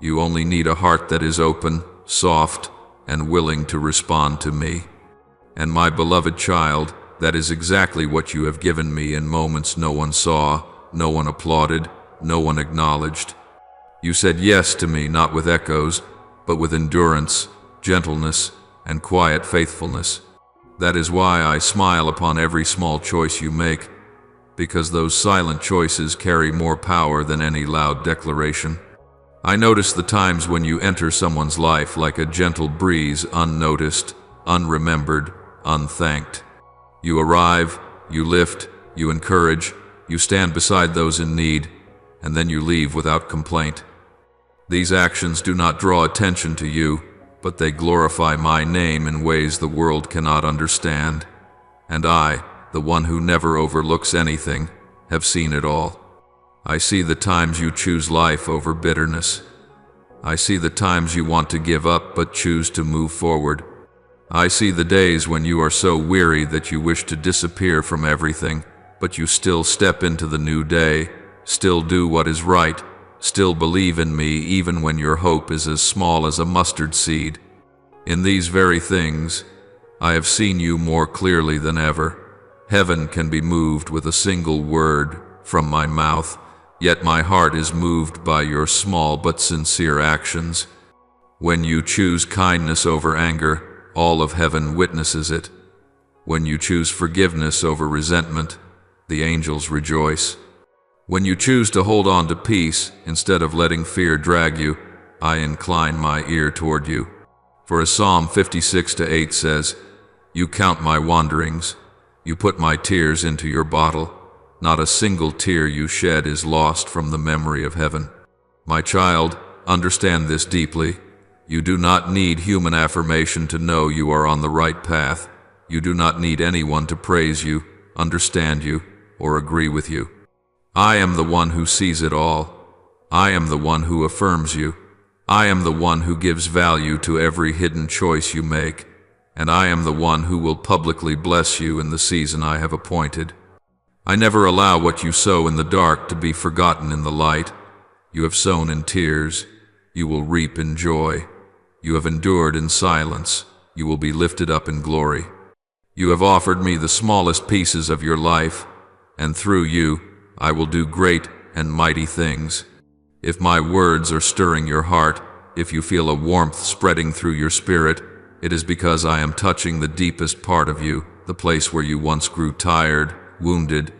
You only need a heart that is open, soft, and willing to respond to me. And my beloved child, that is exactly what you have given me in moments no one saw, no one applauded, no one acknowledged. You said yes to me not with echoes, but with endurance, gentleness, and quiet faithfulness. That is why I smile upon every small choice you make, because those silent choices carry more power than any loud declaration. I notice the times when you enter someone's life like a gentle breeze, unnoticed, unremembered, unthanked. You arrive, you lift, you encourage, you stand beside those in need, and then you leave without complaint. These actions do not draw attention to you, but they glorify my name in ways the world cannot understand. And I, the one who never overlooks anything, have seen it all. I see the times you choose life over bitterness. I see the times you want to give up but choose to move forward. I see the days when you are so weary that you wish to disappear from everything, but you still step into the new day, still do what is right, still believe in me even when your hope is as small as a mustard seed. In these very things, I have seen you more clearly than ever. Heaven can be moved with a single word from my mouth, yet my heart is moved by your small but sincere actions. When you choose kindness over anger, all of heaven witnesses it. When you choose forgiveness over resentment, the angels rejoice. When you choose to hold on to peace instead of letting fear drag you, I incline my ear toward you. For as Psalm 56:8 says, "You count my wanderings, you put my tears into your bottle. Not a single tear you shed is lost from the memory of heaven." My child, understand this deeply. You do not need human affirmation to know you are on the right path. You do not need anyone to praise you, understand you, or agree with you. I am the one who sees it all. I am the one who affirms you. I am the one who gives value to every hidden choice you make, and I am the one who will publicly bless you in the season I have appointed. I never allow what you sow in the dark to be forgotten in the light. You have sown in tears, you will reap in joy. You have endured in silence, you will be lifted up in glory. You have offered me the smallest pieces of your life, and through you, I will do great and mighty things. If my words are stirring your heart, if you feel a warmth spreading through your spirit, it is because I am touching the deepest part of you, the place where you once grew tired, wounded,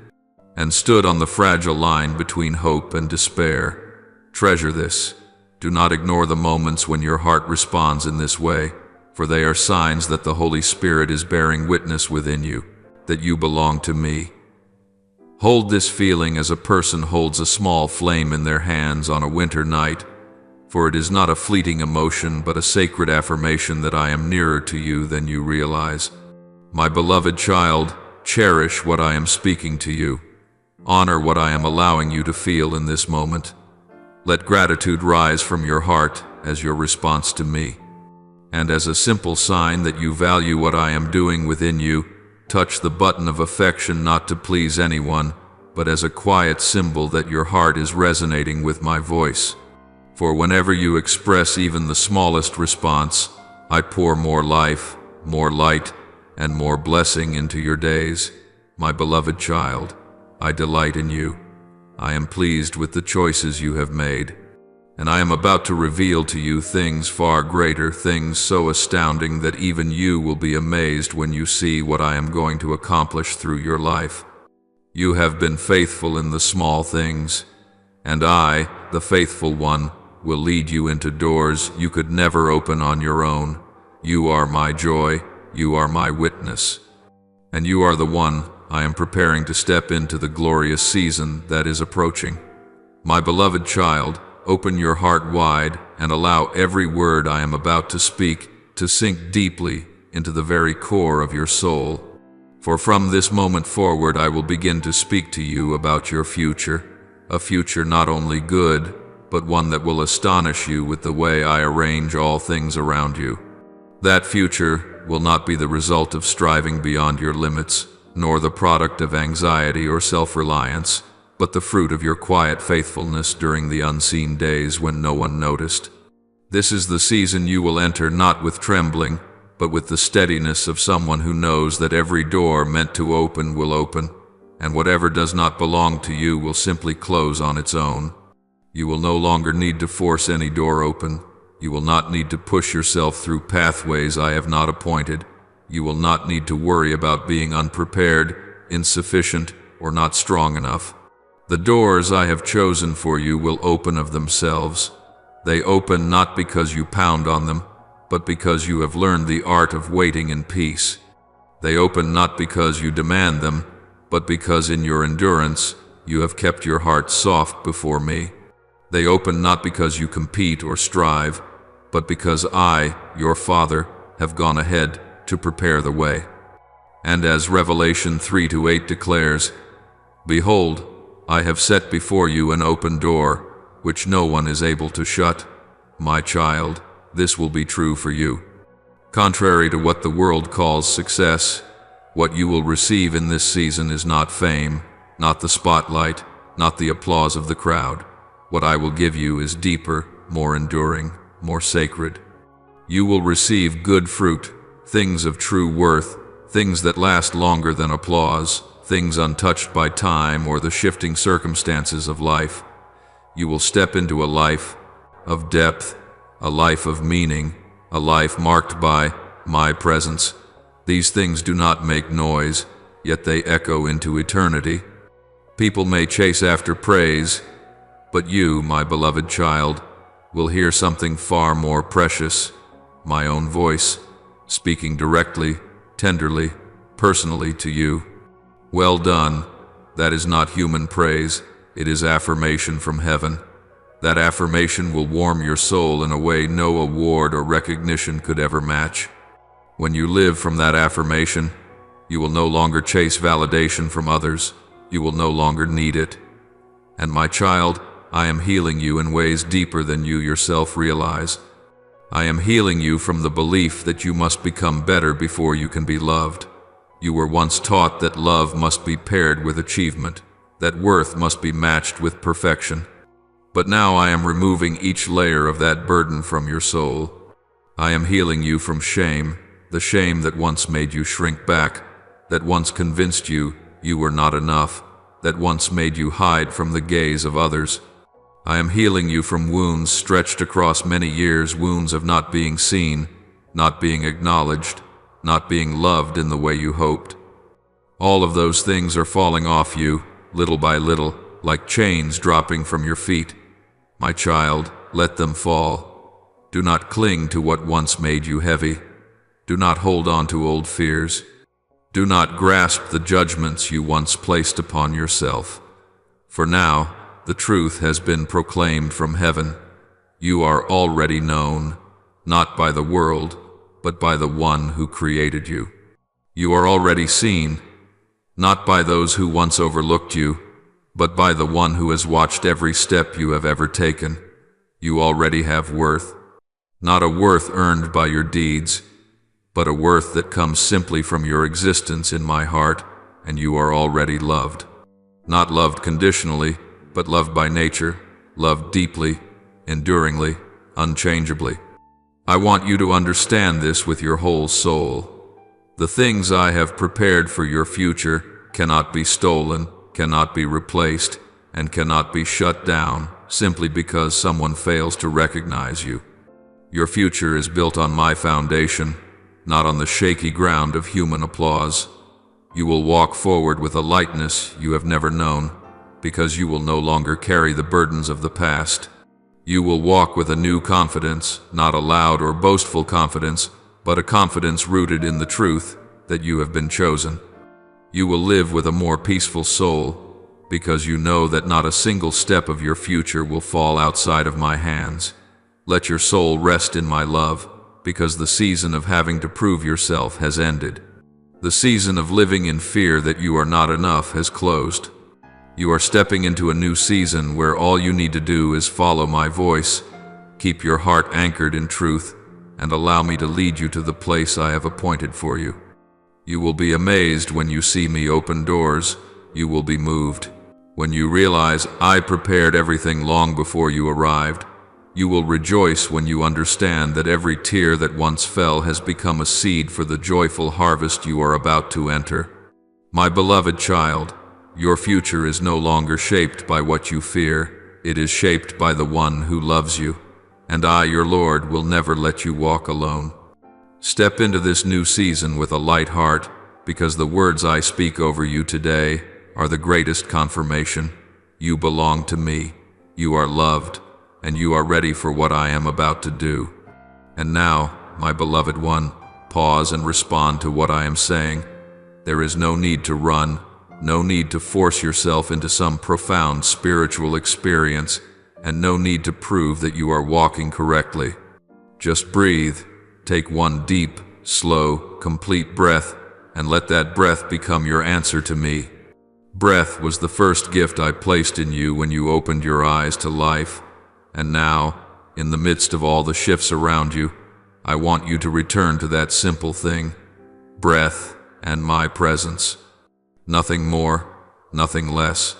and stood on the fragile line between hope and despair. Treasure this. Do not ignore the moments when your heart responds in this way, for they are signs that the Holy Spirit is bearing witness within you, that you belong to me. Hold this feeling as a person holds a small flame in their hands on a winter night, for it is not a fleeting emotion but a sacred affirmation that I am nearer to you than you realize. My beloved child, cherish what I am speaking to you. Honor what I am allowing you to feel in this moment. Let gratitude rise from your heart as your response to me. And as a simple sign that you value what I am doing within you, touch the button of affection not to please anyone, but as a quiet symbol that your heart is resonating with my voice. For whenever you express even the smallest response, I pour more life, more light, and more blessing into your days. My beloved child, I delight in you. I am pleased with the choices you have made, and I am about to reveal to you things far greater, things so astounding that even you will be amazed when you see what I am going to accomplish through your life. You have been faithful in the small things, and I, the faithful one, will lead you into doors you could never open on your own. You are my joy, you are my witness, and you are the one I am preparing to step into the glorious season that is approaching. My beloved child, open your heart wide and allow every word I am about to speak to sink deeply into the very core of your soul. For from this moment forward I will begin to speak to you about your future, a future not only good, but one that will astonish you with the way I arrange all things around you. That future will not be the result of striving beyond your limits, nor the product of anxiety or self-reliance, but the fruit of your quiet faithfulness during the unseen days when no one noticed. This is the season you will enter not with trembling, but with the steadiness of someone who knows that every door meant to open will open, and whatever does not belong to you will simply close on its own. You will no longer need to force any door open. You will not need to push yourself through pathways I have not appointed. You will not need to worry about being unprepared, insufficient, or not strong enough. The doors I have chosen for you will open of themselves. They open not because you pound on them, but because you have learned the art of waiting in peace. They open not because you demand them, but because in your endurance you have kept your heart soft before me. They open not because you compete or strive, but because I, your Father, have gone ahead to prepare the way. And as Revelation 3:8 declares, "Behold, I have set before you an open door, which no one is able to shut." My child, this will be true for you. Contrary to what the world calls success, what you will receive in this season is not fame, not the spotlight, not the applause of the crowd. What I will give you is deeper, more enduring, more sacred. You will receive good fruit, things of true worth, things that last longer than applause, things untouched by time or the shifting circumstances of life. You will step into a life of depth, a life of meaning, a life marked by my presence. These things do not make noise, yet they echo into eternity. People may chase after praise, but you, my beloved child, will hear something far more precious, my own voice, speaking directly, tenderly, personally to you. Well done. That is not human praise, it is affirmation from heaven. That affirmation will warm your soul in a way no award or recognition could ever match. When you live from that affirmation, you will no longer chase validation from others. You will no longer need it. And my child, I am healing you in ways deeper than you yourself realize. I am healing you from the belief that you must become better before you can be loved. You were once taught that love must be paired with achievement, that worth must be matched with perfection. But now I am removing each layer of that burden from your soul. I am healing you from shame, the shame that once made you shrink back, that once convinced you you were not enough, that once made you hide from the gaze of others. I am healing you from wounds stretched across many years, wounds of not being seen, not being acknowledged, not being loved in the way you hoped. All of those things are falling off you, little by little, like chains dropping from your feet. My child, let them fall. Do not cling to what once made you heavy. Do not hold on to old fears. Do not grasp the judgments you once placed upon yourself. For now, the truth has been proclaimed from heaven. You are already known, not by the world, but by the one who created you. You are already seen, not by those who once overlooked you, but by the one who has watched every step you have ever taken. You already have worth, not a worth earned by your deeds, but a worth that comes simply from your existence in my heart, and you are already loved. Not loved conditionally, but loved by nature, loved deeply, enduringly, unchangeably. I want you to understand this with your whole soul. The things I have prepared for your future cannot be stolen, cannot be replaced, and cannot be shut down simply because someone fails to recognize you. Your future is built on my foundation, not on the shaky ground of human applause. You will walk forward with a lightness you have never known, because you will no longer carry the burdens of the past. You will walk with a new confidence, not a loud or boastful confidence, but a confidence rooted in the truth that you have been chosen. You will live with a more peaceful soul, because you know that not a single step of your future will fall outside of my hands. Let your soul rest in my love, because the season of having to prove yourself has ended. The season of living in fear that you are not enough has closed. You are stepping into a new season where all you need to do is follow my voice, keep your heart anchored in truth, and allow me to lead you to the place I have appointed for you. You will be amazed when you see me open doors. You will be moved when you realize I prepared everything long before you arrived. You will rejoice when you understand that every tear that once fell has become a seed for the joyful harvest you are about to enter. My beloved child, your future is no longer shaped by what you fear. It is shaped by the one who loves you. And I, your Lord, will never let you walk alone. Step into this new season with a light heart, because the words I speak over you today are the greatest confirmation. You belong to me. You are loved, and you are ready for what I am about to do. And now, my beloved one, pause and respond to what I am saying. There is no need to run, no need to force yourself into some profound spiritual experience, and no need to prove that you are walking correctly. Just breathe, take one deep, slow, complete breath, and let that breath become your answer to me. Breath was the first gift I placed in you when you opened your eyes to life, and now, in the midst of all the shifts around you, I want you to return to that simple thing, breath and my presence. Nothing more, nothing less.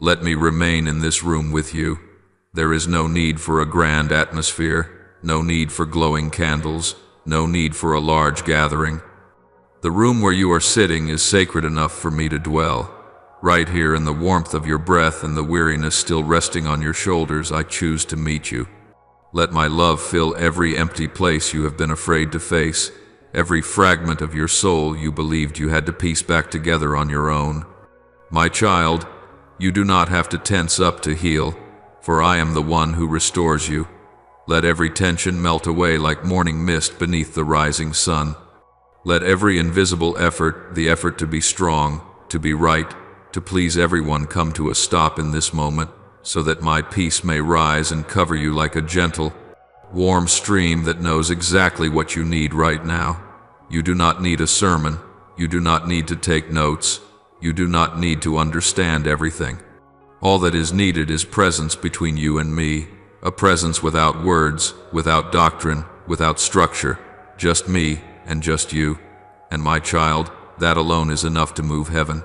Let me remain in this room with you. There is no need for a grand atmosphere, no need for glowing candles, no need for a large gathering. The room where you are sitting is sacred enough for me to dwell. Right here in the warmth of your breath and the weariness still resting on your shoulders, I choose to meet you. Let my love fill every empty place you have been afraid to face, every fragment of your soul you believed you had to piece back together on your own. My child, you do not have to tense up to heal, for I am the one who restores you. Let every tension melt away like morning mist beneath the rising sun. Let every invisible effort, the effort to be strong, to be right, to please everyone, come to a stop in this moment, so that my peace may rise and cover you like a gentle, warm stream that knows exactly what you need right now. You do not need a sermon. You do not need to take notes. You do not need to understand everything. All that is needed is presence between you and me, a presence without words, without doctrine, without structure, just me and just you. And my child, that alone is enough to move heaven.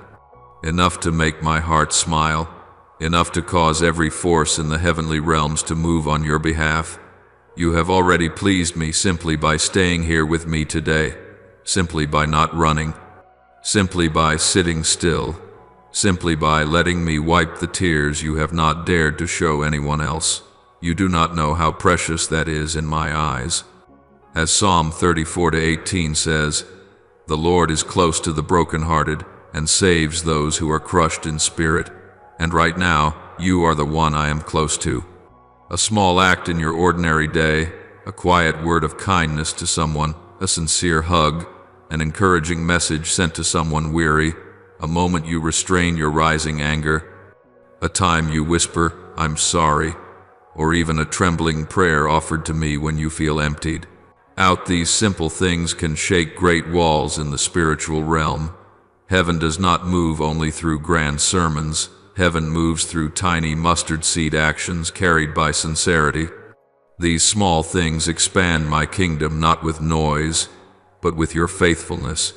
Enough to make my heart smile, enough to cause every force in the heavenly realms to move on your behalf. You have already pleased me simply by staying here with me today, simply by not running, simply by sitting still, simply by letting me wipe the tears you have not dared to show anyone else. You do not know how precious that is in my eyes. As Psalm 34:18 says, "The Lord is close to the brokenhearted, and saves those who are crushed in spirit." And right now, you are the one I am close to. A small act in your ordinary day, a quiet word of kindness to someone, a sincere hug, an encouraging message sent to someone weary, a moment you restrain your rising anger, a time you whisper, "I'm sorry," or even a trembling prayer offered to me when you feel emptied. Out these simple things can shake great walls in the spiritual realm. Heaven does not move only through grand sermons. Heaven moves through tiny mustard seed actions carried by sincerity. These small things expand my kingdom not with noise, but with your faithfulness.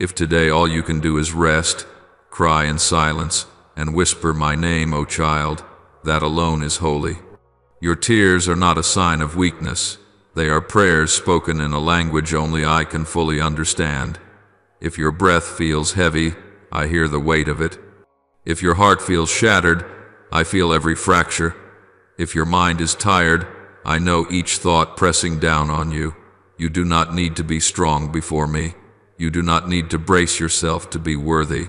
If today all you can do is rest, cry in silence, and whisper my name, O child, that alone is holy. Your tears are not a sign of weakness. They are prayers spoken in a language only I can fully understand. If your breath feels heavy, I hear the weight of it. If your heart feels shattered, I feel every fracture. If your mind is tired, I know each thought pressing down on you. You do not need to be strong before me. You do not need to brace yourself to be worthy.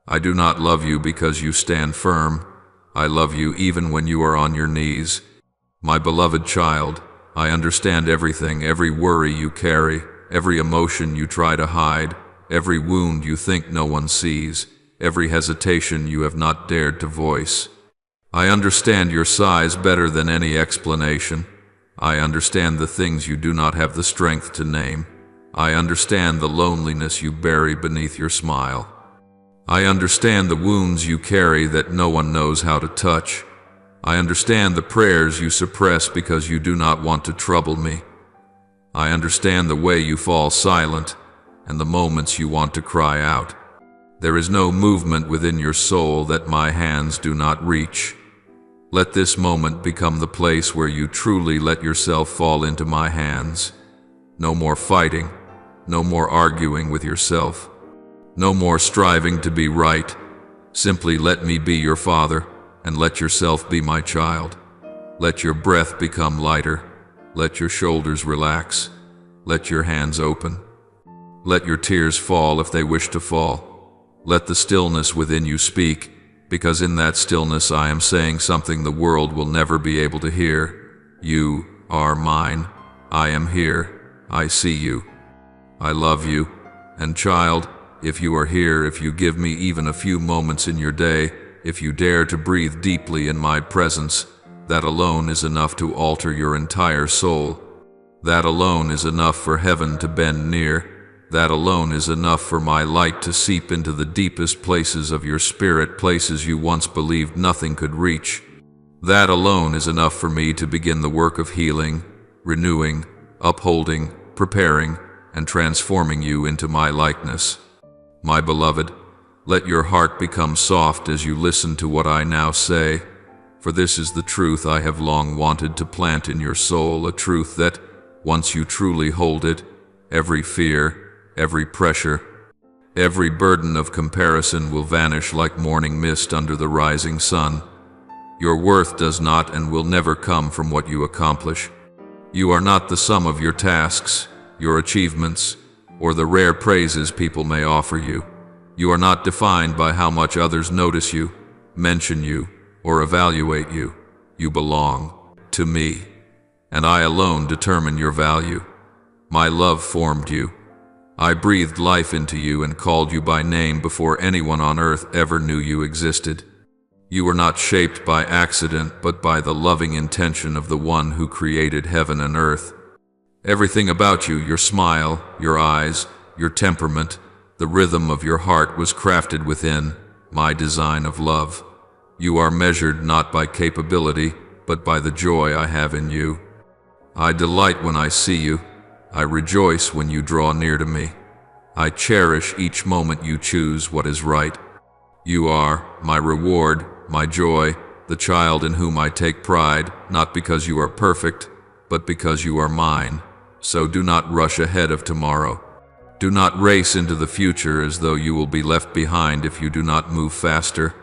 I do not love you because you stand firm. I love you even when you are on your knees. My beloved child, I understand everything, every worry you carry, every emotion you try to hide, every wound you think no one sees, every hesitation you have not dared to voice. I understand your sighs better than any explanation. I understand the things you do not have the strength to name. I understand the loneliness you bury beneath your smile. I understand the wounds you carry that no one knows how to touch. I understand the prayers you suppress because you do not want to trouble me. I understand the way you fall silent and the moments you want to cry out. There is no movement within your soul that my hands do not reach. Let this moment become the place where you truly let yourself fall into my hands. No more fighting, no more arguing with yourself, no more striving to be right. Simply let me be your father, and let yourself be my child. Let your breath become lighter. Let your shoulders relax. Let your hands open. Let your tears fall if they wish to fall. Let the stillness within you speak, because in that stillness I am saying something the world will never be able to hear. You are mine. I am here. I see you. I love you. And child, if you are here, if you give me even a few moments in your day, if you dare to breathe deeply in my presence, that alone is enough to alter your entire soul. That alone is enough for heaven to bend near. That alone is enough for my light to seep into the deepest places of your spirit, places you once believed nothing could reach. That alone is enough for me to begin the work of healing, renewing, upholding, preparing, and transforming you into my likeness. My beloved, let your heart become soft as you listen to what I now say, for this is the truth I have long wanted to plant in your soul, a truth that, once you truly hold it, every fear, every pressure, every burden of comparison will vanish like morning mist under the rising sun. Your worth does not and will never come from what you accomplish. You are not the sum of your tasks, your achievements, or the rare praises people may offer you. You are not defined by how much others notice you, mention you, or evaluate you. You belong to me, and I alone determine your value. My love formed you. I breathed life into you and called you by name before anyone on earth ever knew you existed. You were not shaped by accident, but by the loving intention of the one who created heaven and earth. Everything about you, your smile, your eyes, your temperament, the rhythm of your heart was crafted within my design of love. You are measured not by capability, but by the joy I have in you. I delight when I see you. I rejoice when you draw near to me. I cherish each moment you choose what is right. You are my reward, my joy, the child in whom I take pride, not because you are perfect, but because you are mine. So do not rush ahead of tomorrow. Do not race into the future as though you will be left behind if you do not move faster.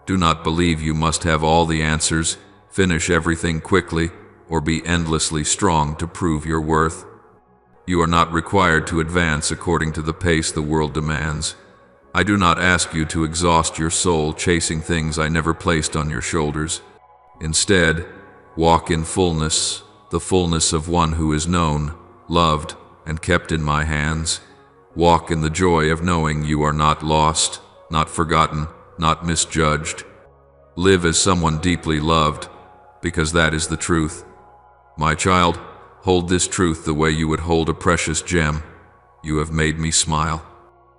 Do not believe you must have all the answers, finish everything quickly, or be endlessly strong to prove your worth. You are not required to advance according to the pace the world demands. I do not ask you to exhaust your soul chasing things I never placed on your shoulders. Instead, walk in fullness, the fullness of one who is known, loved, and kept in my hands. Walk in the joy of knowing you are not lost, not forgotten, not misjudged. Live as someone deeply loved, because that is the truth. My child, hold this truth the way you would hold a precious gem. You have made me smile.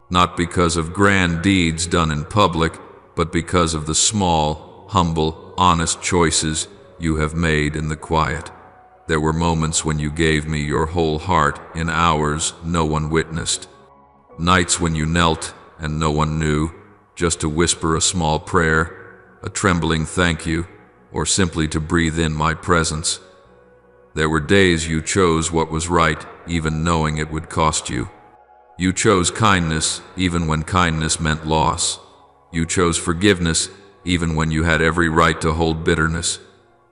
Not because of grand deeds done in public, but because of the small, humble, honest choices you have made in the quiet. There were moments when you gave me your whole heart in hours no one witnessed. Nights when you knelt and no one knew, just to whisper a small prayer, a trembling thank you, or simply to breathe in my presence. There were days you chose what was right, even knowing it would cost you. You chose kindness, even when kindness meant loss. You chose forgiveness, even when you had every right to hold bitterness.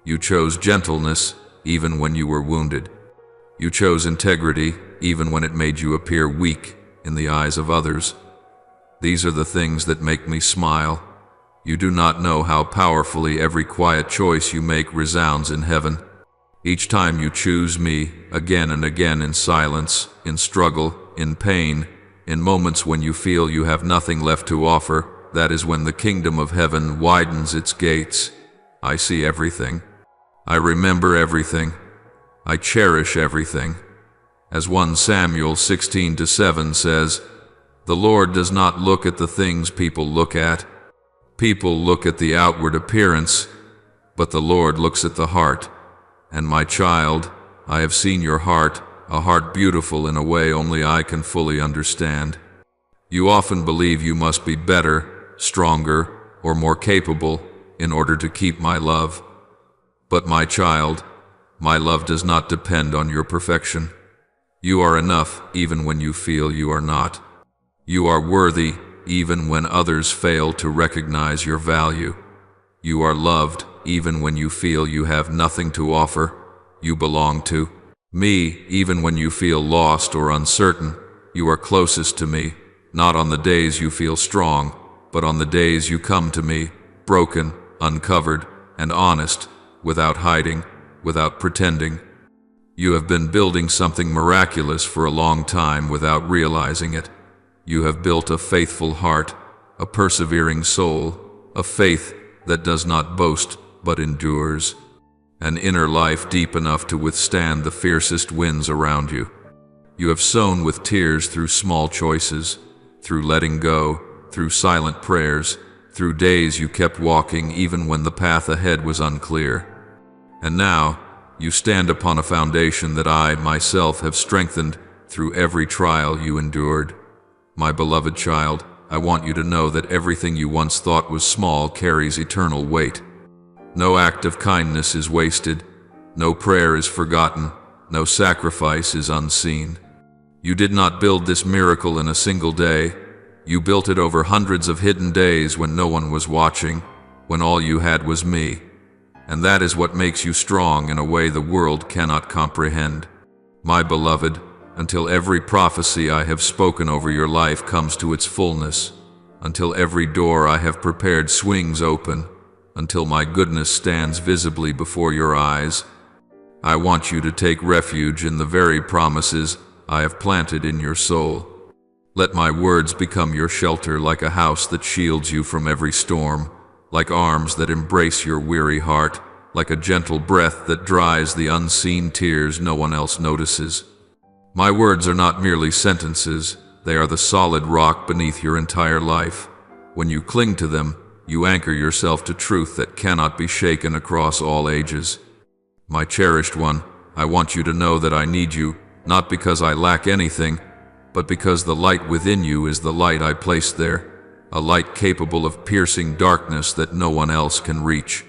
You chose gentleness, even when you were wounded. You chose integrity, even when it made you appear weak in the eyes of others. These are the things that make me smile. You do not know how powerfully every quiet choice you make resounds in heaven. Each time you choose me, again and again in silence, in struggle, in pain, in moments when you feel you have nothing left to offer, that is when the kingdom of heaven widens its gates. I see everything. I remember everything. I cherish everything. As 1 Samuel 16:7 says, "The Lord does not look at the things people look at. People look at the outward appearance, but the Lord looks at the heart. And my child, I have seen your heart, a heart beautiful in a way only I can fully understand. You often believe you must be better, stronger, or more capable in order to keep my love. But my child, my love does not depend on your perfection. You are enough even when you feel you are not. You are worthy even when others fail to recognize your value. You are loved even when you feel you have nothing to offer. You belong to me even when you feel lost or uncertain. You are closest to me, not on the days you feel strong, but on the days you come to me, broken, uncovered, and honest, without hiding, without pretending. You have been building something miraculous for a long time without realizing it. You have built a faithful heart, a persevering soul, a faith that does not boast but endures, an inner life deep enough to withstand the fiercest winds around you. You have sown with tears through small choices, through letting go, through silent prayers, through days you kept walking even when the path ahead was unclear. And now, you stand upon a foundation that I, myself, have strengthened through every trial you endured. My beloved child, I want you to know that everything you once thought was small carries eternal weight. No act of kindness is wasted, no prayer is forgotten, no sacrifice is unseen. You did not build this miracle in a single day. You built it over hundreds of hidden days when no one was watching, when all you had was me. And that is what makes you strong in a way the world cannot comprehend. My beloved, until every prophecy I have spoken over your life comes to its fullness, until every door I have prepared swings open, until my goodness stands visibly before your eyes, I want you to take refuge in the very promises I have planted in your soul. Let my words become your shelter, like a house that shields you from every storm, like arms that embrace your weary heart, like a gentle breath that dries the unseen tears no one else notices. My words are not merely sentences, they are the solid rock beneath your entire life. When you cling to them, you anchor yourself to truth that cannot be shaken across all ages. My cherished one, I want you to know that I need you, not because I lack anything, but because the light within you is the light I placed there, a light capable of piercing darkness that no one else can reach.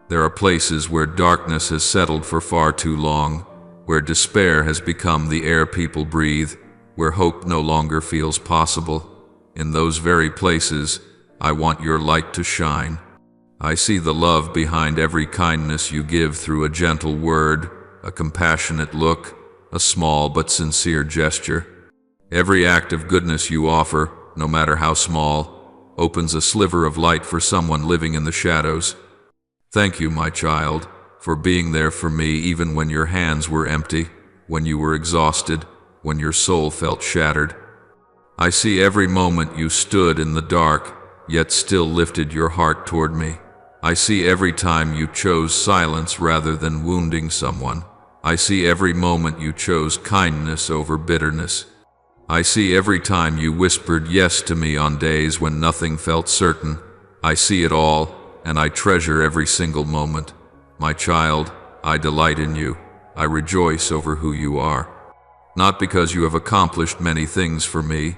There are places where darkness has settled for far too long, where despair has become the air people breathe, where hope no longer feels possible. In those very places, I want your light to shine. I see the love behind every kindness you give through a gentle word, a compassionate look, a small but sincere gesture. Every act of goodness you offer, no matter how small, opens a sliver of light for someone living in the shadows. Thank you, my child, for being there for me even when your hands were empty, when you were exhausted, when your soul felt shattered. I see every moment you stood in the dark, yet still lifted your heart toward me. I see every time you chose silence rather than wounding someone. I see every moment you chose kindness over bitterness. I see every time you whispered yes to me on days when nothing felt certain. I see it all, and I treasure every single moment. My child, I delight in you. I rejoice over who you are. Not because you have accomplished many things for me,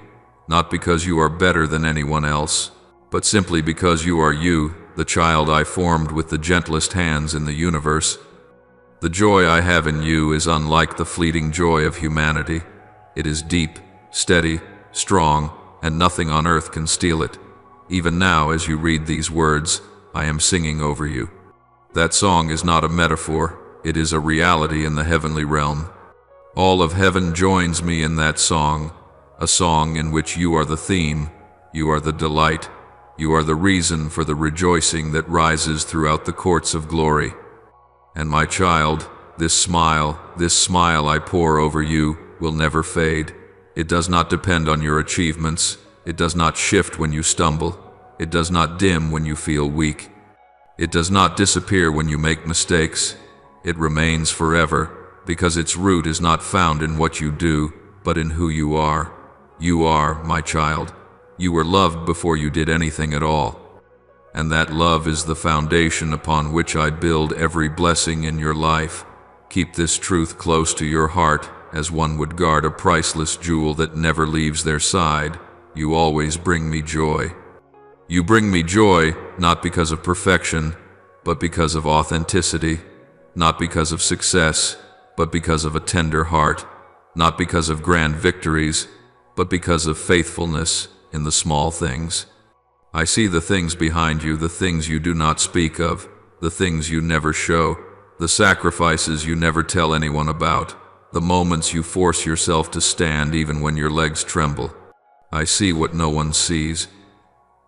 not because you are better than anyone else, but simply because you are you, the child I formed with the gentlest hands in the universe. The joy I have in you is unlike the fleeting joy of humanity. It is deep, steady, strong, and nothing on earth can steal it. Even now, as you read these words, I am singing over you. That song is not a metaphor, it is a reality in the heavenly realm. All of heaven joins me in that song, a song in which you are the theme, you are the delight, you are the reason for the rejoicing that rises throughout the courts of glory. And my child, this smile I pour over you will never fade. It does not depend on your achievements. It does not shift when you stumble. It does not dim when you feel weak. It does not disappear when you make mistakes. It remains forever, because its root is not found in what you do, but in who you are. You are, my child. You were loved before you did anything at all. And that love is the foundation upon which I build every blessing in your life. Keep this truth close to your heart, as one would guard a priceless jewel that never leaves their side. You always bring me joy. You bring me joy, not because of perfection, but because of authenticity, not because of success, but because of a tender heart, not because of grand victories, but because of faithfulness in the small things. I see the things behind you, the things you do not speak of, the things you never show, the sacrifices you never tell anyone about, the moments you force yourself to stand even when your legs tremble. I see what no one sees.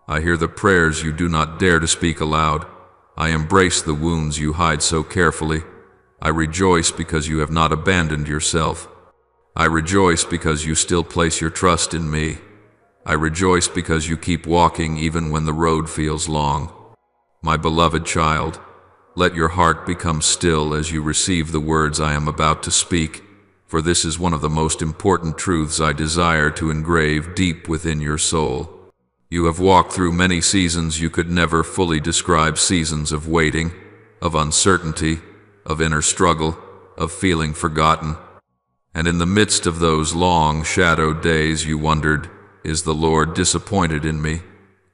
I hear the prayers you do not dare to speak aloud. I embrace the wounds you hide so carefully. I rejoice because you have not abandoned yourself. I rejoice because you still place your trust in me. I rejoice because you keep walking even when the road feels long. My beloved child, let your heart become still as you receive the words I am about to speak, for this is one of the most important truths I desire to engrave deep within your soul. You have walked through many seasons you could never fully describe, seasons of waiting, of uncertainty, of inner struggle, of feeling forgotten. And in the midst of those long, shadowed days you wondered, is the Lord disappointed in me?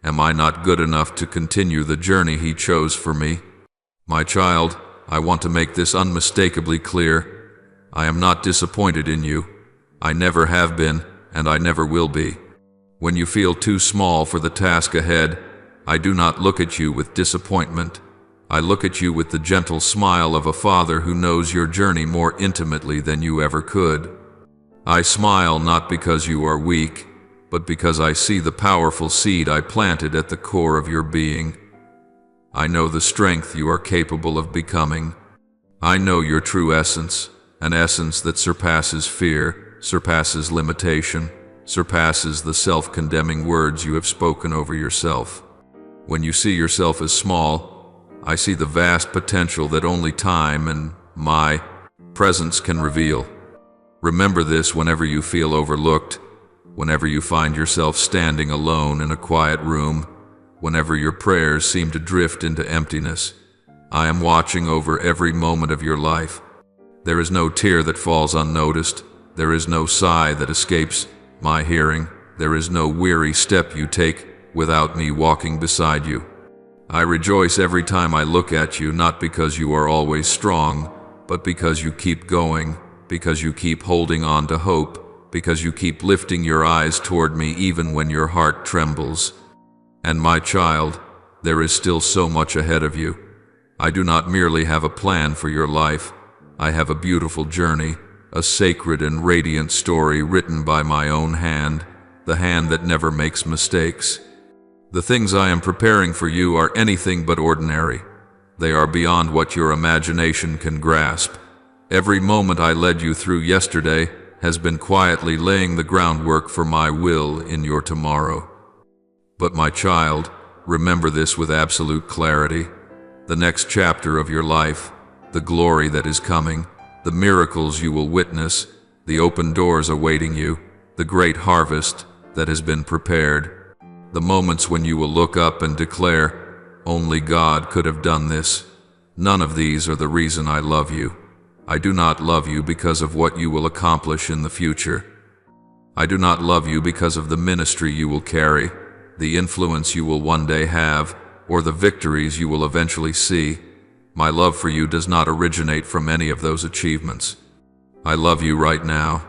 Am I not good enough to continue the journey He chose for me? My child, I want to make this unmistakably clear. I am not disappointed in you. I never have been, and I never will be. When you feel too small for the task ahead, I do not look at you with disappointment. I look at you with the gentle smile of a father who knows your journey more intimately than you ever could. I smile not because you are weak, but because I see the powerful seed I planted at the core of your being. I know the strength you are capable of becoming. I know your true essence, an essence that surpasses fear, surpasses limitation, surpasses the self-condemning words you have spoken over yourself. When you see yourself as small, I see the vast potential that only time and my presence can reveal. Remember this whenever you feel overlooked, whenever you find yourself standing alone in a quiet room, whenever your prayers seem to drift into emptiness. I am watching over every moment of your life. There is no tear that falls unnoticed. There is no sigh that escapes my hearing. There is no weary step you take without me walking beside you. I rejoice every time I look at you, not because you are always strong, but because you keep going, because you keep holding on to hope, because you keep lifting your eyes toward me even when your heart trembles. And my child, there is still so much ahead of you. I do not merely have a plan for your life. I have a beautiful journey, a sacred and radiant story written by my own hand, the hand that never makes mistakes. The things I am preparing for you are anything but ordinary. They are beyond what your imagination can grasp. Every moment I led you through yesterday has been quietly laying the groundwork for my will in your tomorrow. But my child, remember this with absolute clarity. The next chapter of your life, the glory that is coming, the miracles you will witness, the open doors awaiting you, the great harvest that has been prepared, the moments when you will look up and declare, "Only God could have done this." None of these are the reason I love you. I do not love you because of what you will accomplish in the future. I do not love you because of the ministry you will carry, the influence you will one day have, or the victories you will eventually see. My love for you does not originate from any of those achievements. I love you right now,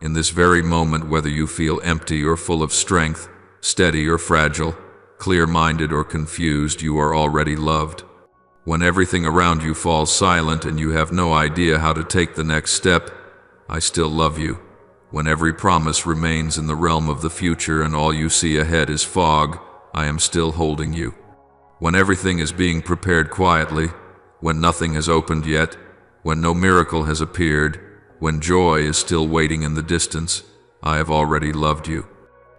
in this very moment, whether you feel empty or full of strength, steady or fragile, clear-minded or confused, you are already loved. When everything around you falls silent and you have no idea how to take the next step, I still love you. When every promise remains in the realm of the future and all you see ahead is fog, I am still holding you. When everything is being prepared quietly, when nothing has opened yet, when no miracle has appeared, when joy is still waiting in the distance, I have already loved you.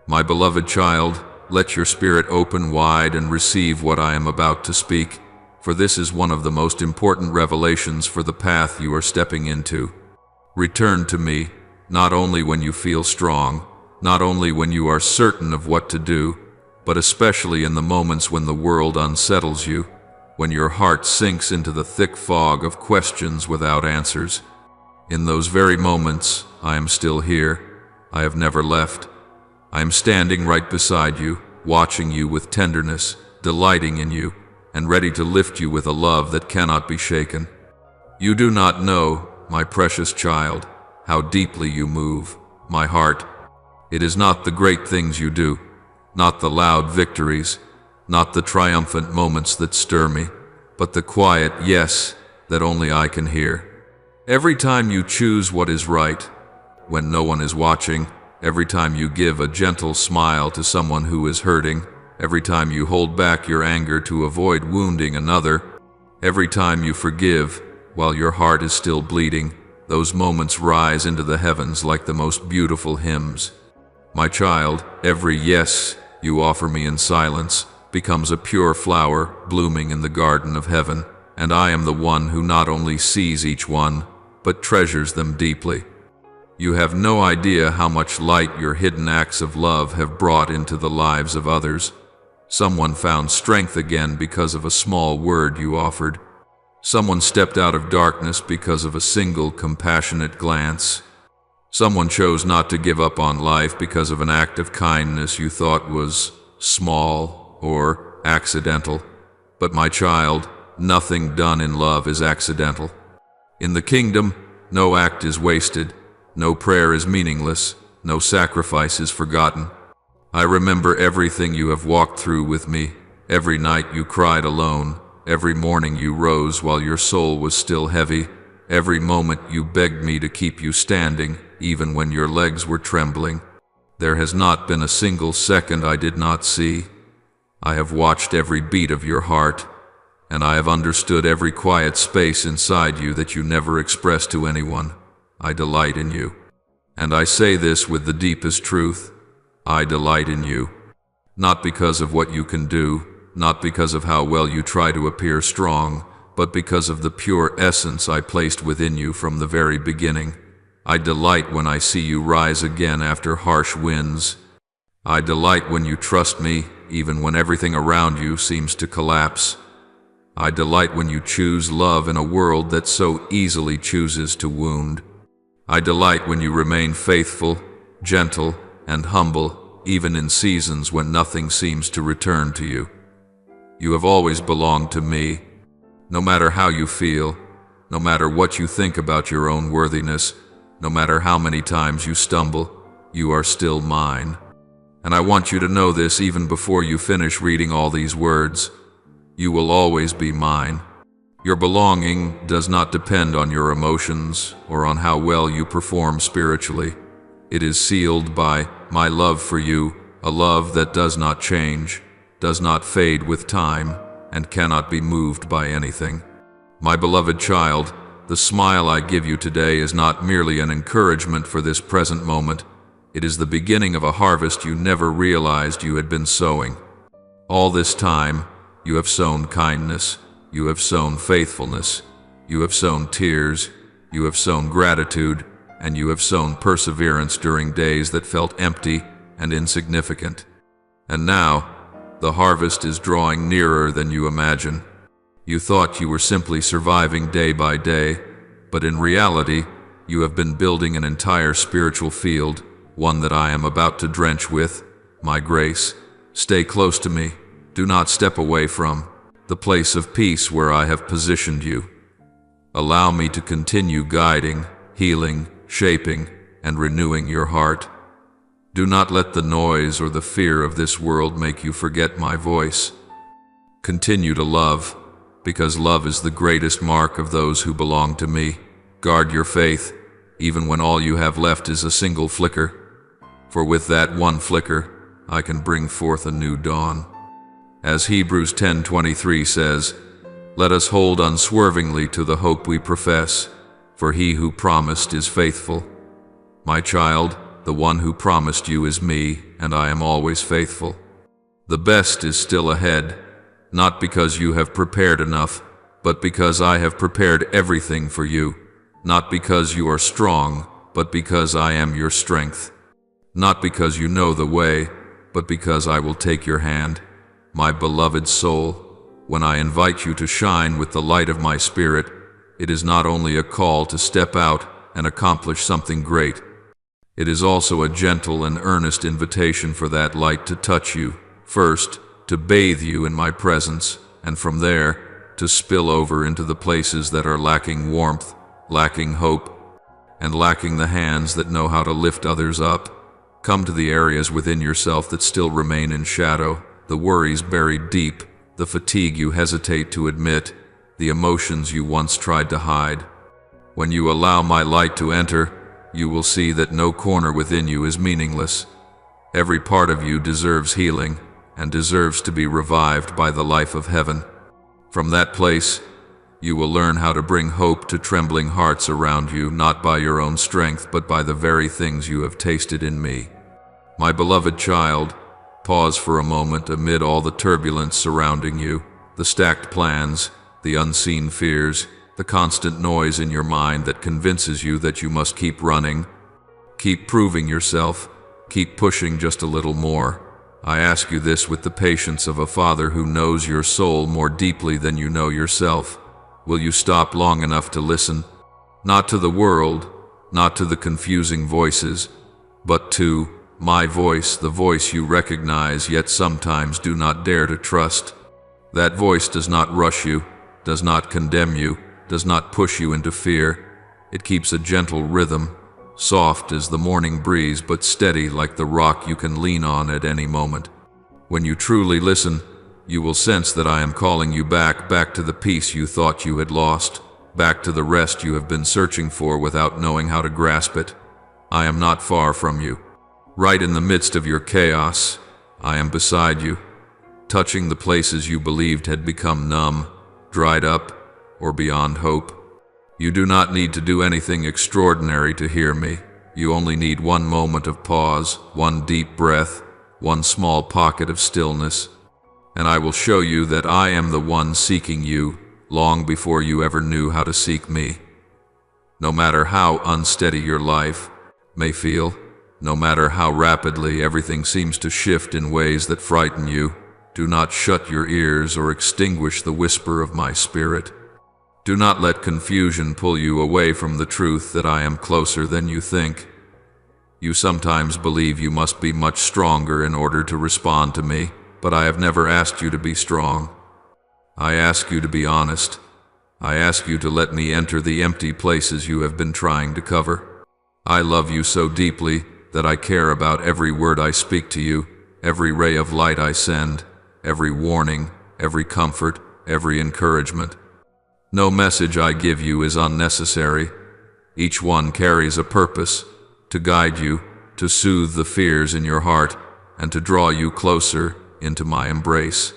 My beloved child, let your spirit open wide and receive what I am about to speak, for this is one of the most important revelations for the path you are stepping into. Return to me, not only when you feel strong, not only when you are certain of what to do, but especially in the moments when the world unsettles you, when your heart sinks into the thick fog of questions without answers. In those very moments, I am still here. I have never left. I am standing right beside you, watching you with tenderness, delighting in you, and ready to lift you with a love that cannot be shaken. You do not know, my precious child, how deeply you move my heart. It is not the great things you do, not the loud victories, not the triumphant moments that stir me, but the quiet yes that only I can hear. Every time you choose what is right, when no one is watching, every time you give a gentle smile to someone who is hurting, every time you hold back your anger to avoid wounding another, every time you forgive while your heart is still bleeding, those moments rise into the heavens like the most beautiful hymns. My child, every yes you offer me in silence becomes a pure flower blooming in the garden of heaven, and I am the one who not only sees each one, but treasures them deeply. You have no idea how much light your hidden acts of love have brought into the lives of others. Someone found strength again because of a small word you offered. Someone stepped out of darkness because of a single compassionate glance. Someone chose not to give up on life because of an act of kindness you thought was small or accidental. But my child, nothing done in love is accidental. In the kingdom, no act is wasted, no prayer is meaningless, no sacrifice is forgotten. I remember everything you have walked through with me, every night you cried alone, every morning you rose while your soul was still heavy, every moment you begged me to keep you standing, even when your legs were trembling. There has not been a single second I did not see. I have watched every beat of your heart, and I have understood every quiet space inside you that you never expressed to anyone. I delight in you. And I say this with the deepest truth. I delight in you. Not because of what you can do, not because of how well you try to appear strong, but because of the pure essence I placed within you from the very beginning. I delight when I see you rise again after harsh winds. I delight when you trust me, even when everything around you seems to collapse. I delight when you choose love in a world that so easily chooses to wound. I delight when you remain faithful, gentle, and humble, even in seasons when nothing seems to return to you. You have always belonged to me. No matter how you feel, no matter what you think about your own worthiness, no matter how many times you stumble, you are still mine. And I want you to know this even before you finish reading all these words. You will always be mine. Your belonging does not depend on your emotions or on how well you perform spiritually. It is sealed by my love for you, a love that does not change, does not fade with time, and cannot be moved by anything. My beloved child, the smile I give you today is not merely an encouragement for this present moment. It is the beginning of a harvest you never realized you had been sowing. All this time, you have sown kindness, you have sown faithfulness, you have sown tears, you have sown gratitude, and you have sown perseverance during days that felt empty and insignificant. And now, the harvest is drawing nearer than you imagine. You thought you were simply surviving day by day, but in reality, you have been building an entire spiritual field, one that I am about to drench with my grace. Stay close to me. Do not step away from the place of peace where I have positioned you. Allow me to continue guiding, healing, shaping, and renewing your heart. Do not let the noise or the fear of this world make you forget my voice. Continue to love, because love is the greatest mark of those who belong to me. Guard your faith, even when all you have left is a single flicker. For with that one flicker, I can bring forth a new dawn. As Hebrews 10:23 says, "Let us hold unswervingly to the hope we profess, for he who promised is faithful." My child, the one who promised you is me, and I am always faithful. The best is still ahead, not because you have prepared enough, but because I have prepared everything for you. Not because you are strong, but because I am your strength. Not because you know the way, but because I will take your hand. My beloved soul, when I invite you to shine with the light of my Spirit, it is not only a call to step out and accomplish something great. It is also a gentle and earnest invitation for that light to touch you, first, to bathe you in my presence, and from there, to spill over into the places that are lacking warmth, lacking hope, and lacking the hands that know how to lift others up. Come to the areas within yourself that still remain in shadow, the worries buried deep, the fatigue you hesitate to admit, the emotions you once tried to hide. When you allow my light to enter, you will see that no corner within you is meaningless. Every part of you deserves healing and deserves to be revived by the life of heaven. From that place, you will learn how to bring hope to trembling hearts around you, not by your own strength, but by the very things you have tasted in me. My beloved child, pause for a moment amid all the turbulence surrounding you, the stacked plans, the unseen fears, the constant noise in your mind that convinces you that you must keep running. Keep proving yourself. Keep pushing just a little more. I ask you this with the patience of a father who knows your soul more deeply than you know yourself. Will you stop long enough to listen? Not to the world, not to the confusing voices, but to my voice, the voice you recognize yet sometimes do not dare to trust. That voice does not rush you, does not condemn you, does not push you into fear. It keeps a gentle rhythm, soft as the morning breeze, but steady like the rock you can lean on at any moment. When you truly listen, you will sense that I am calling you back to the peace you thought you had lost, back to the rest you have been searching for without knowing how to grasp it. I am not far from you. Right in the midst of your chaos, I am beside you, touching the places you believed had become numb, dried up, or beyond hope. You do not need to do anything extraordinary to hear me. You only need one moment of pause, one deep breath, one small pocket of stillness, and I will show you that I am the one seeking you long before you ever knew how to seek me. No matter how unsteady your life may feel, no matter how rapidly everything seems to shift in ways that frighten you, do not shut your ears or extinguish the whisper of my spirit. Do not let confusion pull you away from the truth that I am closer than you think. You sometimes believe you must be much stronger in order to respond to me, but I have never asked you to be strong. I ask you to be honest. I ask you to let me enter the empty places you have been trying to cover. I love you so deeply that I care about every word I speak to you, every ray of light I send, every warning, every comfort, every encouragement. No message I give you is unnecessary. Each one carries a purpose, to guide you, to soothe the fears in your heart, and to draw you closer into my embrace.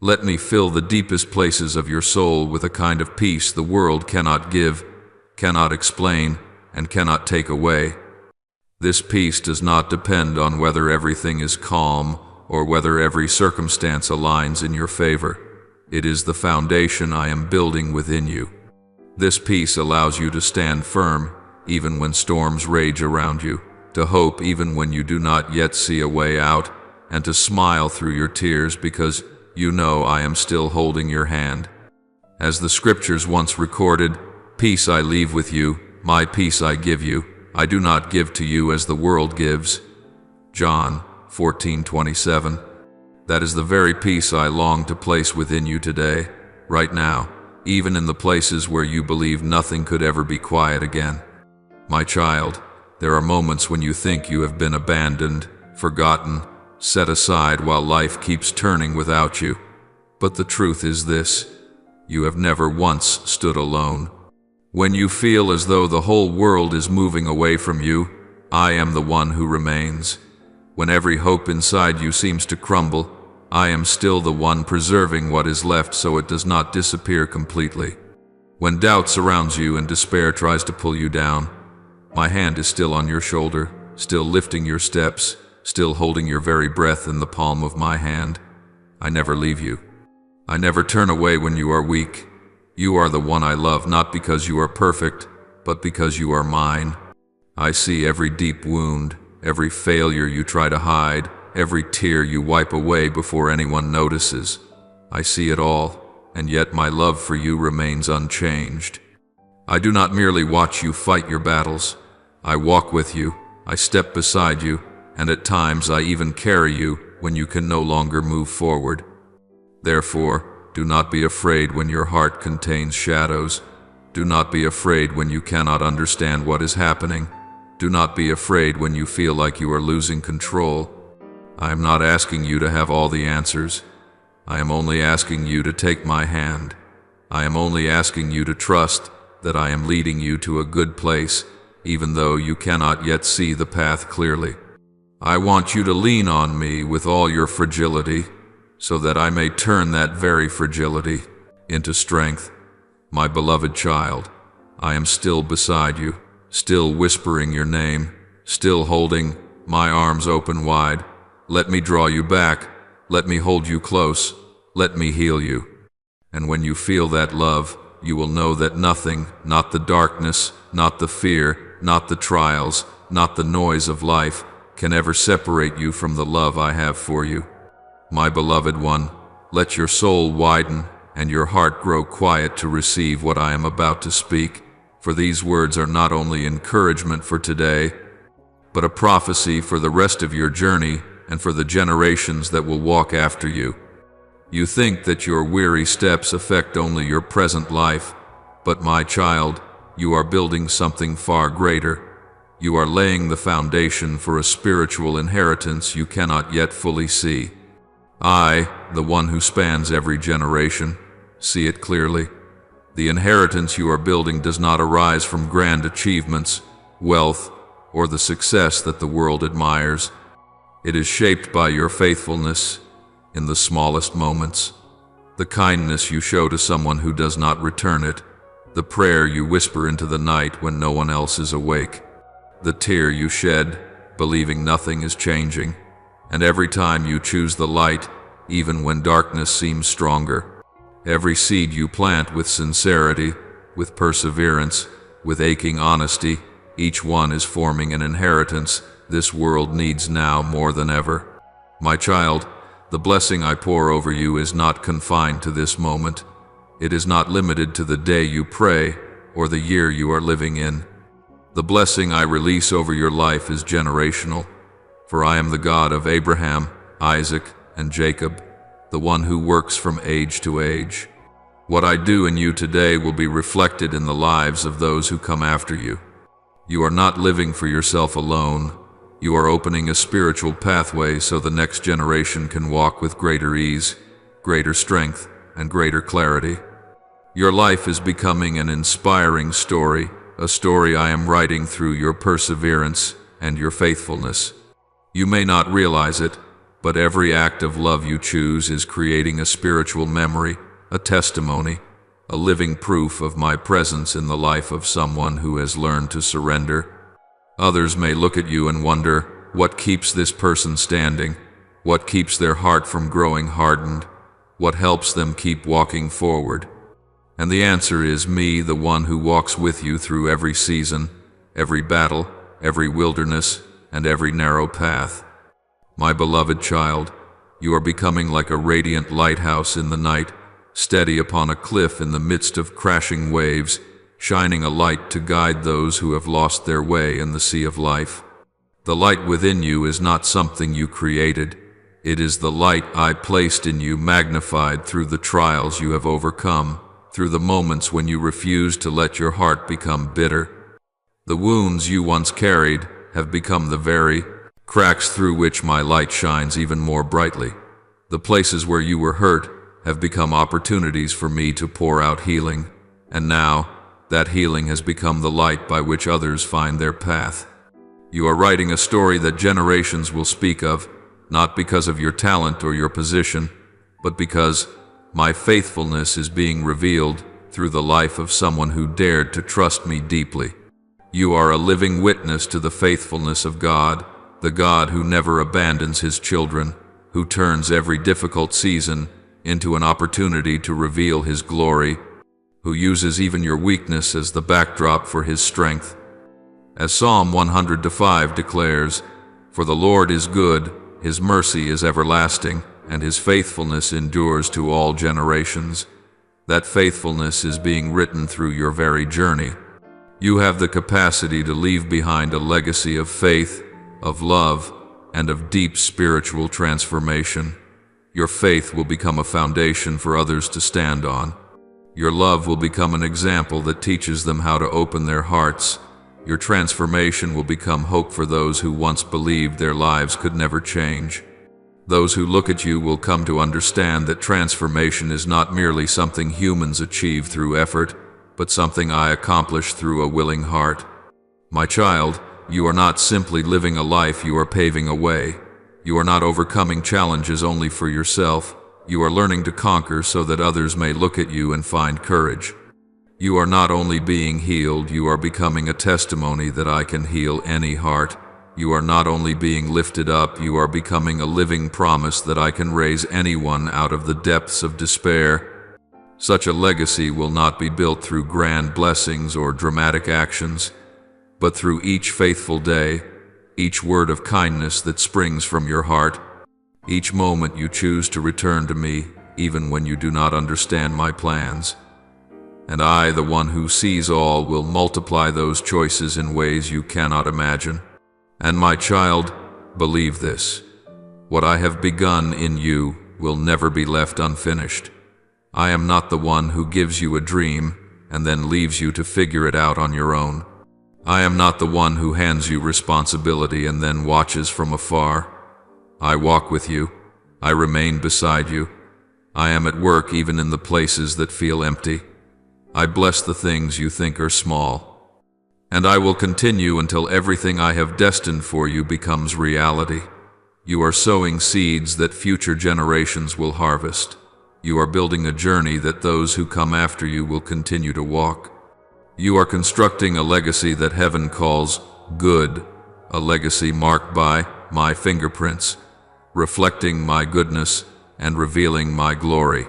Let me fill the deepest places of your soul with a kind of peace the world cannot give, cannot explain, and cannot take away. This peace does not depend on whether everything is calm or whether every circumstance aligns in your favor. It is the foundation I am building within you. This peace allows you to stand firm even when storms rage around you, to hope even when you do not yet see a way out, and to smile through your tears because you know I am still holding your hand. As the scriptures once recorded, "Peace I leave with you, my peace I give you. I do not give to you as the world gives." John 14:27. That is the very peace I long to place within you today, right now, even in the places where you believe nothing could ever be quiet again. My child, there are moments when you think you have been abandoned, forgotten, set aside while life keeps turning without you. But the truth is this: you have never once stood alone. When you feel as though the whole world is moving away from you, I am the one who remains. When every hope inside you seems to crumble, I am still the one preserving what is left so it does not disappear completely. When doubt surrounds you and despair tries to pull you down, my hand is still on your shoulder, still lifting your steps, still holding your very breath in the palm of my hand. I never leave you. I never turn away when you are weak. You are the one I love, not because you are perfect, but because you are mine. I see every deep wound, every failure you try to hide, every tear you wipe away before anyone notices. I see it all, and yet my love for you remains unchanged. I do not merely watch you fight your battles. I walk with you, I step beside you, and at times I even carry you when you can no longer move forward. Therefore, do not be afraid when your heart contains shadows. Do not be afraid when you cannot understand what is happening. Do not be afraid when you feel like you are losing control. I am not asking you to have all the answers. I am only asking you to take my hand. I am only asking you to trust that I am leading you to a good place, even though you cannot yet see the path clearly. I want you to lean on me with all your fragility, so that I may turn that very fragility into strength. My beloved child, I am still beside you, still whispering your name, still holding my arms open wide. Let me draw you back, let me hold you close, let me heal you. And when you feel that love, you will know that nothing, not the darkness, not the fear, not the trials, not the noise of life, can ever separate you from the love I have for you. My beloved one, let your soul widen and your heart grow quiet to receive what I am about to speak, for these words are not only encouragement for today, but a prophecy for the rest of your journey and for the generations that will walk after you. You think that your weary steps affect only your present life, but my child, you are building something far greater. You are laying the foundation for a spiritual inheritance you cannot yet fully see. I, the one who spans every generation, see it clearly. The inheritance you are building does not arise from grand achievements, wealth, or the success that the world admires. It is shaped by your faithfulness in the smallest moments, the kindness you show to someone who does not return it, the prayer you whisper into the night when no one else is awake, the tear you shed, believing nothing is changing, and every time you choose the light, even when darkness seems stronger. Every seed you plant with sincerity, with perseverance, with aching honesty, each one is forming an inheritance this world needs now more than ever. My child, the blessing I pour over you is not confined to this moment. It is not limited to the day you pray or the year you are living in. The blessing I release over your life is generational, for I am the God of Abraham, Isaac, and Jacob, the one who works from age to age. What I do in you today will be reflected in the lives of those who come after you. You are not living for yourself alone. You are opening a spiritual pathway so the next generation can walk with greater ease, greater strength, and greater clarity. Your life is becoming an inspiring story, a story I am writing through your perseverance and your faithfulness. You may not realize it, but every act of love you choose is creating a spiritual memory, a testimony, a living proof of my presence in the life of someone who has learned to surrender. Others may look at you and wonder, what keeps this person standing? What keeps their heart from growing hardened? What helps them keep walking forward? And the answer is me, the one who walks with you through every season, every battle, every wilderness, and every narrow path. My beloved child, you are becoming like a radiant lighthouse in the night, steady upon a cliff in the midst of crashing waves, shining a light to guide those who have lost their way in the sea of life. The light within you is not something you created. It is the light I placed in you, magnified through the trials you have overcome, through the moments when you refused to let your heart become bitter. The wounds you once carried have become the very cracks through which my light shines even more brightly. The places where you were hurt have become opportunities for me to pour out healing, and now that healing has become the light by which others find their path. You are writing a story that generations will speak of, not because of your talent or your position, but because my faithfulness is being revealed through the life of someone who dared to trust me deeply. You are a living witness to the faithfulness of God, the God who never abandons his children, who turns every difficult season into an opportunity to reveal his glory, who uses even your weakness as the backdrop for his strength. As Psalm 105 declares, "For the Lord is good, his mercy is everlasting, and his faithfulness endures to all generations." That faithfulness is being written through your very journey. You have the capacity to leave behind a legacy of faith, of love, and of deep spiritual transformation. Your faith will become a foundation for others to stand on. Your love will become an example that teaches them how to open their hearts. Your transformation will become hope for those who once believed their lives could never change. Those who look at you will come to understand that transformation is not merely something humans achieve through effort, but something I accomplish through a willing heart. My child, you are not simply living a life, you are paving a way. You are not overcoming challenges only for yourself. You are learning to conquer so that others may look at you and find courage. You are not only being healed, you are becoming a testimony that I can heal any heart. You are not only being lifted up, you are becoming a living promise that I can raise anyone out of the depths of despair. Such a legacy will not be built through grand blessings or dramatic actions, but through each faithful day, each word of kindness that springs from your heart, each moment you choose to return to me, even when you do not understand my plans. And I, the one who sees all, will multiply those choices in ways you cannot imagine. And my child, believe this: what I have begun in you will never be left unfinished. I am not the one who gives you a dream and then leaves you to figure it out on your own. I am not the one who hands you responsibility and then watches from afar. I walk with you. I remain beside you. I am at work even in the places that feel empty. I bless the things you think are small. And I will continue until everything I have destined for you becomes reality. You are sowing seeds that future generations will harvest. You are building a journey that those who come after you will continue to walk. You are constructing a legacy that heaven calls good, a legacy marked by my fingerprints, reflecting my goodness and revealing my glory.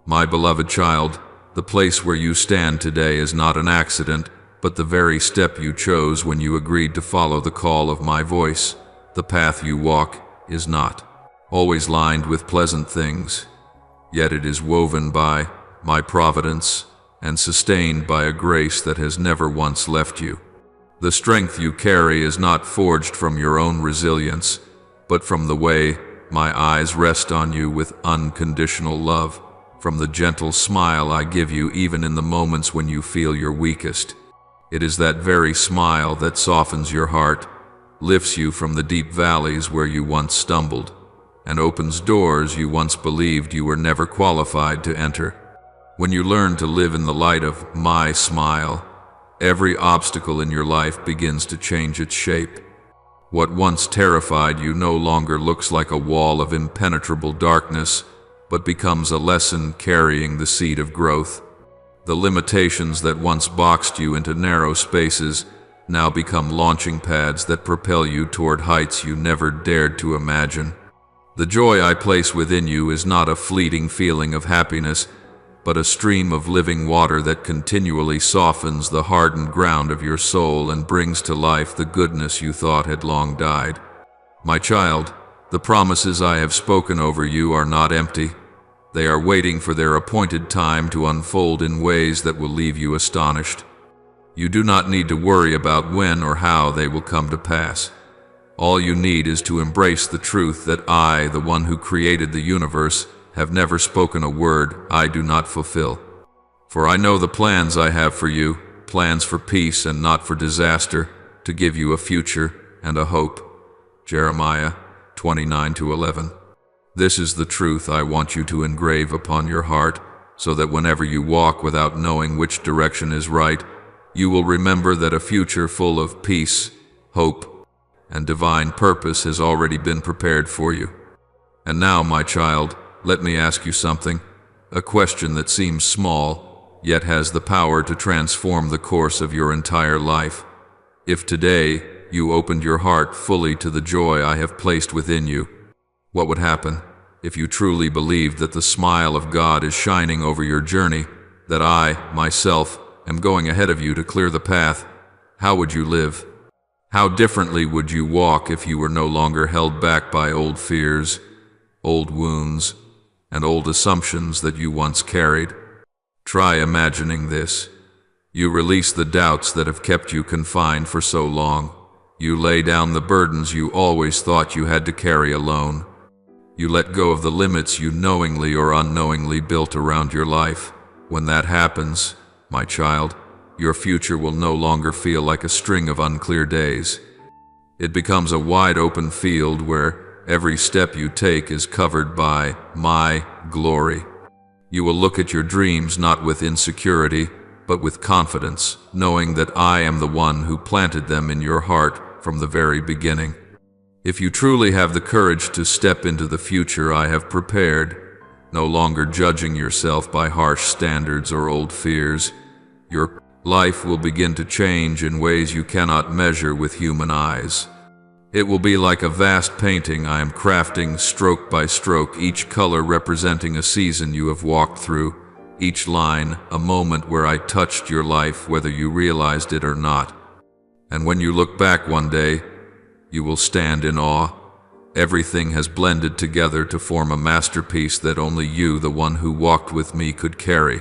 My beloved child, the place where you stand today is not an accident, but the very step you chose when you agreed to follow the call of my voice. The path you walk is not always lined with pleasant things, yet it is woven by my providence and sustained by a grace that has never once left you. The strength you carry is not forged from your own resilience, but from the way my eyes rest on you with unconditional love, from the gentle smile I give you even in the moments when you feel your weakest. It is that very smile that softens your heart, lifts you from the deep valleys where you once stumbled, and opens doors you once believed you were never qualified to enter. When you learn to live in the light of my smile, every obstacle in your life begins to change its shape. What once terrified you no longer looks like a wall of impenetrable darkness, but becomes a lesson carrying the seed of growth. The limitations that once boxed you into narrow spaces now become launching pads that propel you toward heights you never dared to imagine. The joy I place within you is not a fleeting feeling of happiness, but a stream of living water that continually softens the hardened ground of your soul and brings to life the goodness you thought had long died. My child, the promises I have spoken over you are not empty. They are waiting for their appointed time to unfold in ways that will leave you astonished. You do not need to worry about when or how they will come to pass. All you need is to embrace the truth that I, the one who created the universe, have never spoken a word I do not fulfill. For I know the plans I have for you, plans for peace and not for disaster, to give you a future and a hope. Jeremiah 29:11. This is the truth I want you to engrave upon your heart, so that whenever you walk without knowing which direction is right, you will remember that a future full of peace, hope, and divine purpose has already been prepared for you. And now, my child, let me ask you something, a question that seems small, yet has the power to transform the course of your entire life. If today you opened your heart fully to the joy I have placed within you, what would happen? If you truly believed that the smile of God is shining over your journey, that I, myself, am going ahead of you to clear the path, how would you live? How differently would you walk if you were no longer held back by old fears, old wounds, and old assumptions that you once carried? Try imagining this. You release the doubts that have kept you confined for so long. You lay down the burdens you always thought you had to carry alone. You let go of the limits you knowingly or unknowingly built around your life. When that happens, my child, your future will no longer feel like a string of unclear days. It becomes a wide-open field where every step you take is covered by my glory. You will look at your dreams not with insecurity, but with confidence, knowing that I am the one who planted them in your heart from the very beginning. If you truly have the courage to step into the future I have prepared, no longer judging yourself by harsh standards or old fears, your life will begin to change in ways you cannot measure with human eyes. It will be like a vast painting I am crafting stroke by stroke, each color representing a season you have walked through, each line a moment where I touched your life whether you realized it or not. And when you look back one day, you will stand in awe. Everything has blended together to form a masterpiece that only you, the one who walked with me, could carry.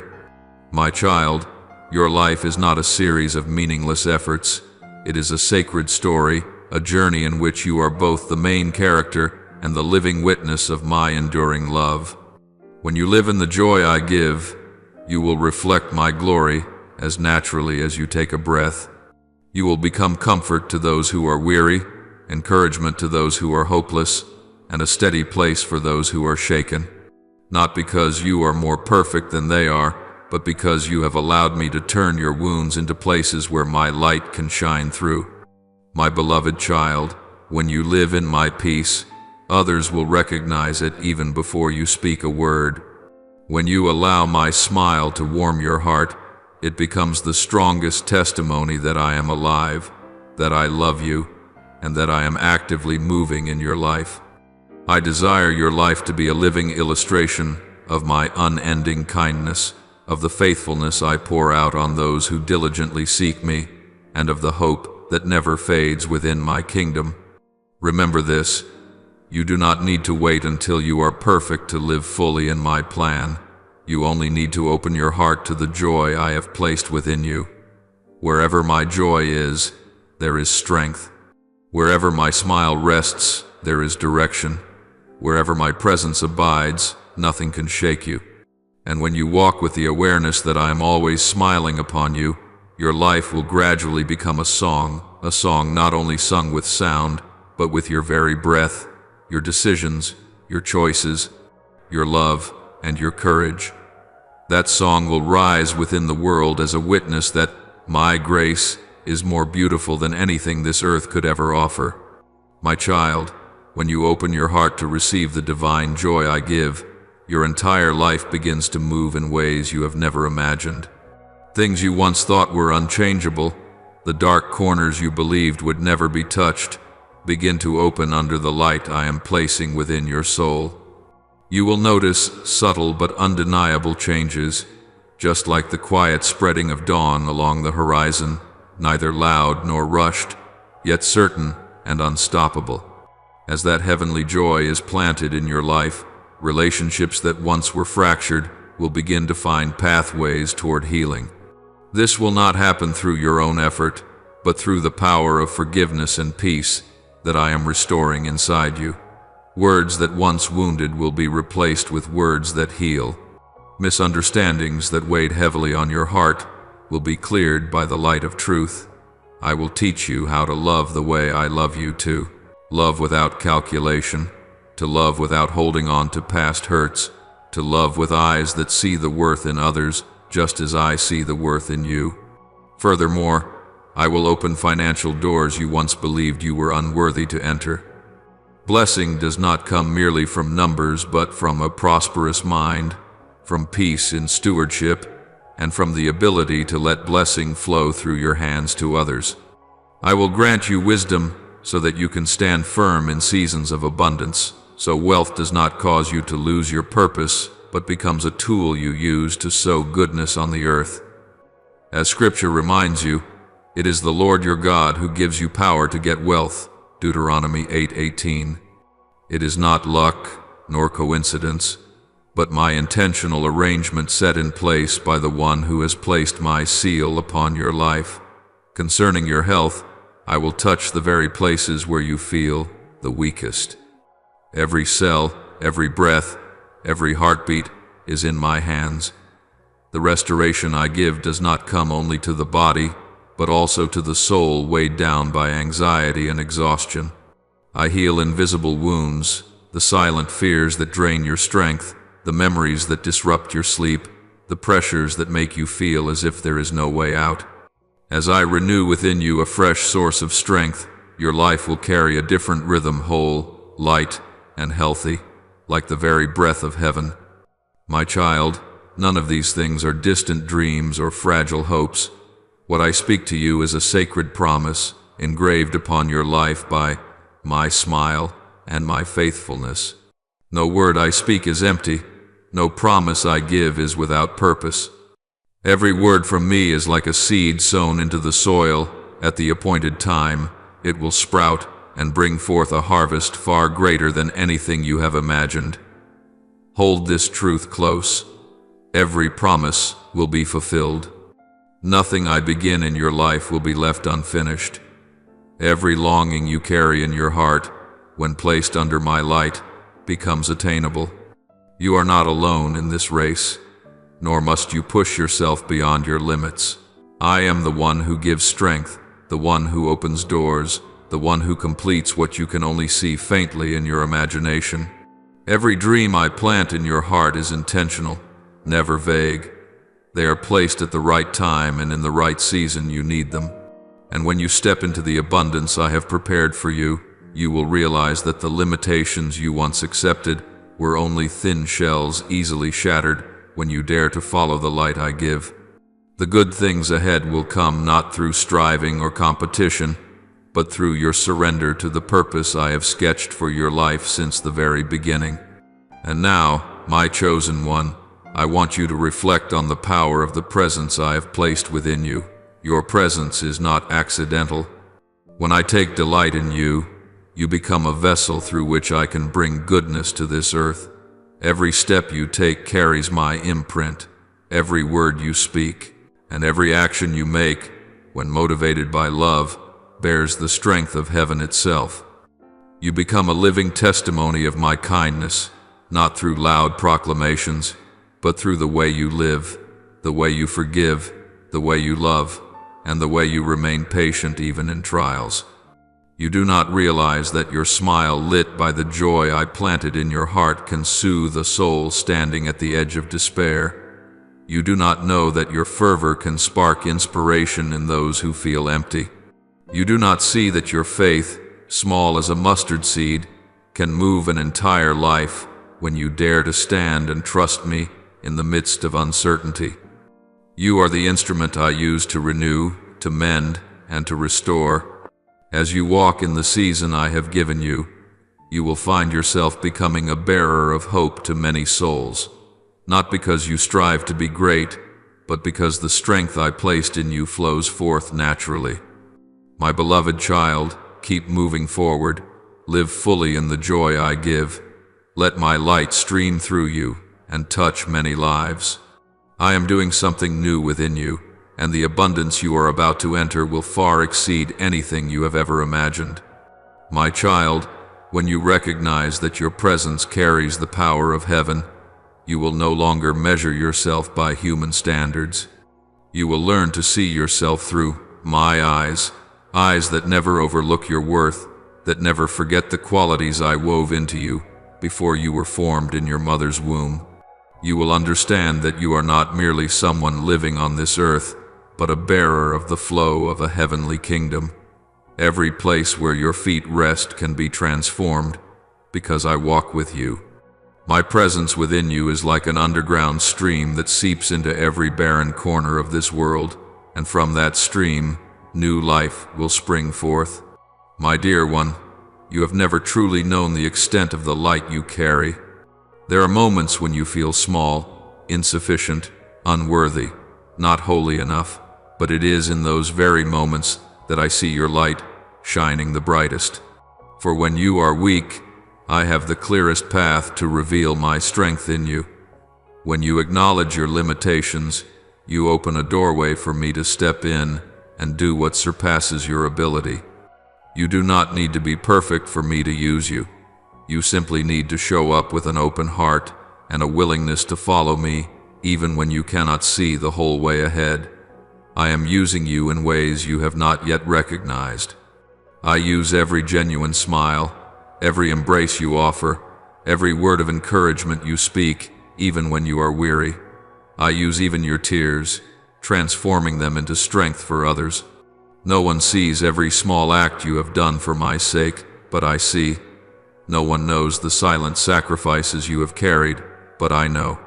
My child, your life is not a series of meaningless efforts. It is a sacred story, a journey in which you are both the main character and the living witness of my enduring love. When you live in the joy I give, you will reflect my glory as naturally as you take a breath. You will become comfort to those who are weary, encouragement to those who are hopeless, and a steady place for those who are shaken. Not because you are more perfect than they are, but because you have allowed me to turn your wounds into places where my light can shine through. My beloved child, when you live in my peace, others will recognize it even before you speak a word. When you allow my smile to warm your heart, it becomes the strongest testimony that I am alive, that I love you, and that I am actively moving in your life. I desire your life to be a living illustration of my unending kindness, of the faithfulness I pour out on those who diligently seek me, and of the hope that never fades within my kingdom. Remember this: you do not need to wait until you are perfect to live fully in my plan. You only need to open your heart to the joy I have placed within you. Wherever my joy is, there is strength. Wherever my smile rests, there is direction. Wherever my presence abides, nothing can shake you. And when you walk with the awareness that I am always smiling upon you, your life will gradually become a song not only sung with sound, but with your very breath, your decisions, your choices, your love, and your courage. That song will rise within the world as a witness that my grace is more beautiful than anything this earth could ever offer. My child, when you open your heart to receive the divine joy I give, your entire life begins to move in ways you have never imagined. Things you once thought were unchangeable, the dark corners you believed would never be touched, begin to open under the light I am placing within your soul. You will notice subtle but undeniable changes, just like the quiet spreading of dawn along the horizon, neither loud nor rushed, yet certain and unstoppable. As that heavenly joy is planted in your life, relationships that once were fractured will begin to find pathways toward healing. This will not happen through your own effort, but through the power of forgiveness and peace that I am restoring inside you. Words that once wounded will be replaced with words that heal. Misunderstandings that weighed heavily on your heart will be cleared by the light of truth. I will teach you how to love the way I love you too. Love without calculation, to love without holding on to past hurts, to love with eyes that see the worth in others just as I see the worth in you. Furthermore, I will open financial doors you once believed you were unworthy to enter. Blessing does not come merely from numbers, but from a prosperous mind, from peace in stewardship, and from the ability to let blessing flow through your hands to others. I will grant you wisdom so that you can stand firm in seasons of abundance, so wealth does not cause you to lose your purpose, but becomes a tool you use to sow goodness on the earth. As Scripture reminds you, it is the Lord your God who gives you power to get wealth, Deuteronomy 8:18. It is not luck nor coincidence, but my intentional arrangement set in place by the one who has placed my seal upon your life. Concerning your health, I will touch the very places where you feel the weakest. Every cell, every breath, every heartbeat is in my hands. The restoration I give does not come only to the body, but also to the soul weighed down by anxiety and exhaustion. I heal invisible wounds, the silent fears that drain your strength, the memories that disrupt your sleep, the pressures that make you feel as if there is no way out. As I renew within you a fresh source of strength, your life will carry a different rhythm, whole, light, and healthy, like the very breath of heaven. My child, none of these things are distant dreams or fragile hopes. What I speak to you is a sacred promise, engraved upon your life by my smile and my faithfulness. No word I speak is empty, no promise I give is without purpose. Every word from me is like a seed sown into the soil. At the appointed time, it will sprout and bring forth a harvest far greater than anything you have imagined. Hold this truth close. Every promise will be fulfilled. Nothing I begin in your life will be left unfinished. Every longing you carry in your heart, when placed under my light, becomes attainable. You are not alone in this race, nor must you push yourself beyond your limits. I am the one who gives strength, the one who opens doors, the one who completes what you can only see faintly in your imagination. Every dream I plant in your heart is intentional, never vague. They are placed at the right time and in the right season you need them. And when you step into the abundance I have prepared for you, you will realize that the limitations you once accepted were only thin shells easily shattered when you dare to follow the light I give. The good things ahead will come not through striving or competition, but through your surrender to the purpose I have sketched for your life since the very beginning. And now, my chosen one, I want you to reflect on the power of the presence I have placed within you. Your presence is not accidental. When I take delight in you, you become a vessel through which I can bring goodness to this earth. Every step you take carries my imprint. Every word you speak, and every action you make, when motivated by love, bears the strength of heaven itself. You become a living testimony of my kindness, not through loud proclamations, but through the way you live, the way you forgive, the way you love, and the way you remain patient even in trials. You do not realize that your smile lit by the joy I planted in your heart can soothe a soul standing at the edge of despair. You do not know that your fervor can spark inspiration in those who feel empty. You do not see that your faith, small as a mustard seed, can move an entire life when you dare to stand and trust me in the midst of uncertainty. You are the instrument I use to renew, to mend, and to restore. As you walk in the season I have given you, you will find yourself becoming a bearer of hope to many souls, not because you strive to be great, but because the strength I placed in you flows forth naturally. My beloved child, keep moving forward, live fully in the joy I give. Let my light stream through you and touch many lives. I am doing something new within you, and the abundance you are about to enter will far exceed anything you have ever imagined. My child, when you recognize that your presence carries the power of heaven, you will no longer measure yourself by human standards. You will learn to see yourself through my eyes, eyes that never overlook your worth, that never forget the qualities I wove into you before you were formed in your mother's womb. You will understand that you are not merely someone living on this earth, but a bearer of the flow of a heavenly kingdom. Every place where your feet rest can be transformed, because I walk with you. My presence within you is like an underground stream that seeps into every barren corner of this world, and from that stream, new life will spring forth. My dear one, you have never truly known the extent of the light you carry. There are moments when you feel small, insufficient, unworthy, not holy enough, but it is in those very moments that I see your light shining the brightest. For when you are weak, I have the clearest path to reveal my strength in you. When you acknowledge your limitations, you open a doorway for me to step in and do what surpasses your ability. You do not need to be perfect for me to use you. You simply need to show up with an open heart and a willingness to follow me, even when you cannot see the whole way ahead. I am using you in ways you have not yet recognized. I use every genuine smile, every embrace you offer, every word of encouragement you speak, even when you are weary. I use even your tears, transforming them into strength for others. No one sees every small act you have done for my sake, but I see. No one knows the silent sacrifices you have carried, but I know.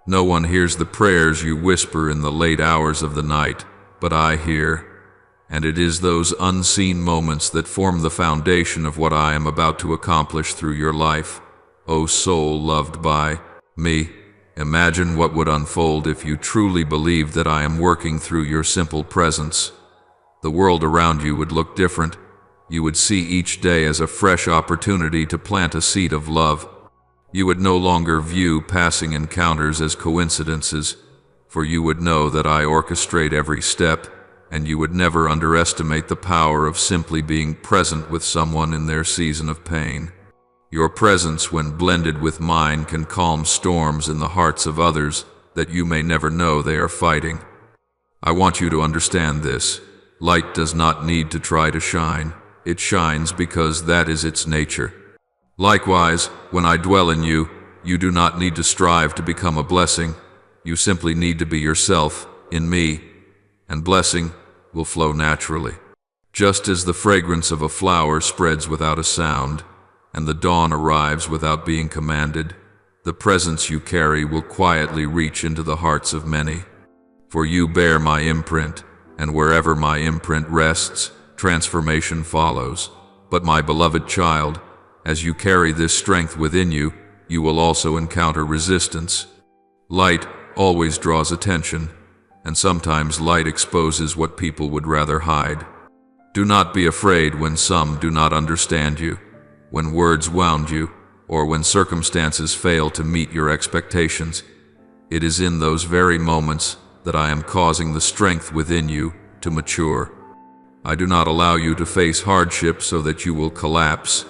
No one hears the prayers you whisper in the late hours of the night, but I hear. And it is those unseen moments that form the foundation of what I am about to accomplish through your life. O soul loved by me, imagine what would unfold if you truly believed that I am working through your simple presence. The world around you would look different. You would see each day as a fresh opportunity to plant a seed of love. You would no longer view passing encounters as coincidences, for you would know that I orchestrate every step, and you would never underestimate the power of simply being present with someone in their season of pain. Your presence, when blended with mine, can calm storms in the hearts of others that you may never know they are fighting. I want you to understand this. Light does not need to try to shine. It shines because that is its nature. Likewise, when I dwell in you, you do not need to strive to become a blessing. You simply need to be yourself in me, and blessing will flow naturally. Just as the fragrance of a flower spreads without a sound, and the dawn arrives without being commanded, the presence you carry will quietly reach into the hearts of many. For you bear my imprint, and wherever my imprint rests, transformation follows. But my beloved child, as you carry this strength within you, you will also encounter resistance. Light always draws attention, and sometimes light exposes what people would rather hide. Do not be afraid when some do not understand you, when words wound you, or when circumstances fail to meet your expectations. It is in those very moments that I am causing the strength within you to mature. I do not allow you to face hardship so that you will collapse.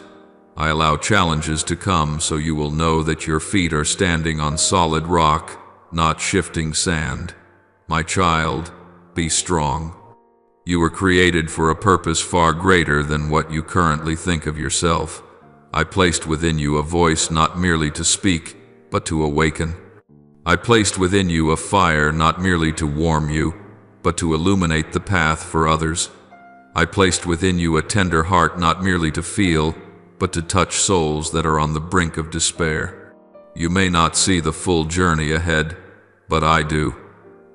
I allow challenges to come so you will know that your feet are standing on solid rock, not shifting sand. My child, be strong. You were created for a purpose far greater than what you currently think of yourself. I placed within you a voice not merely to speak, but to awaken. I placed within you a fire not merely to warm you, but to illuminate the path for others. I placed within you a tender heart not merely to feel, but to touch souls that are on the brink of despair. You may not see the full journey ahead, but I do.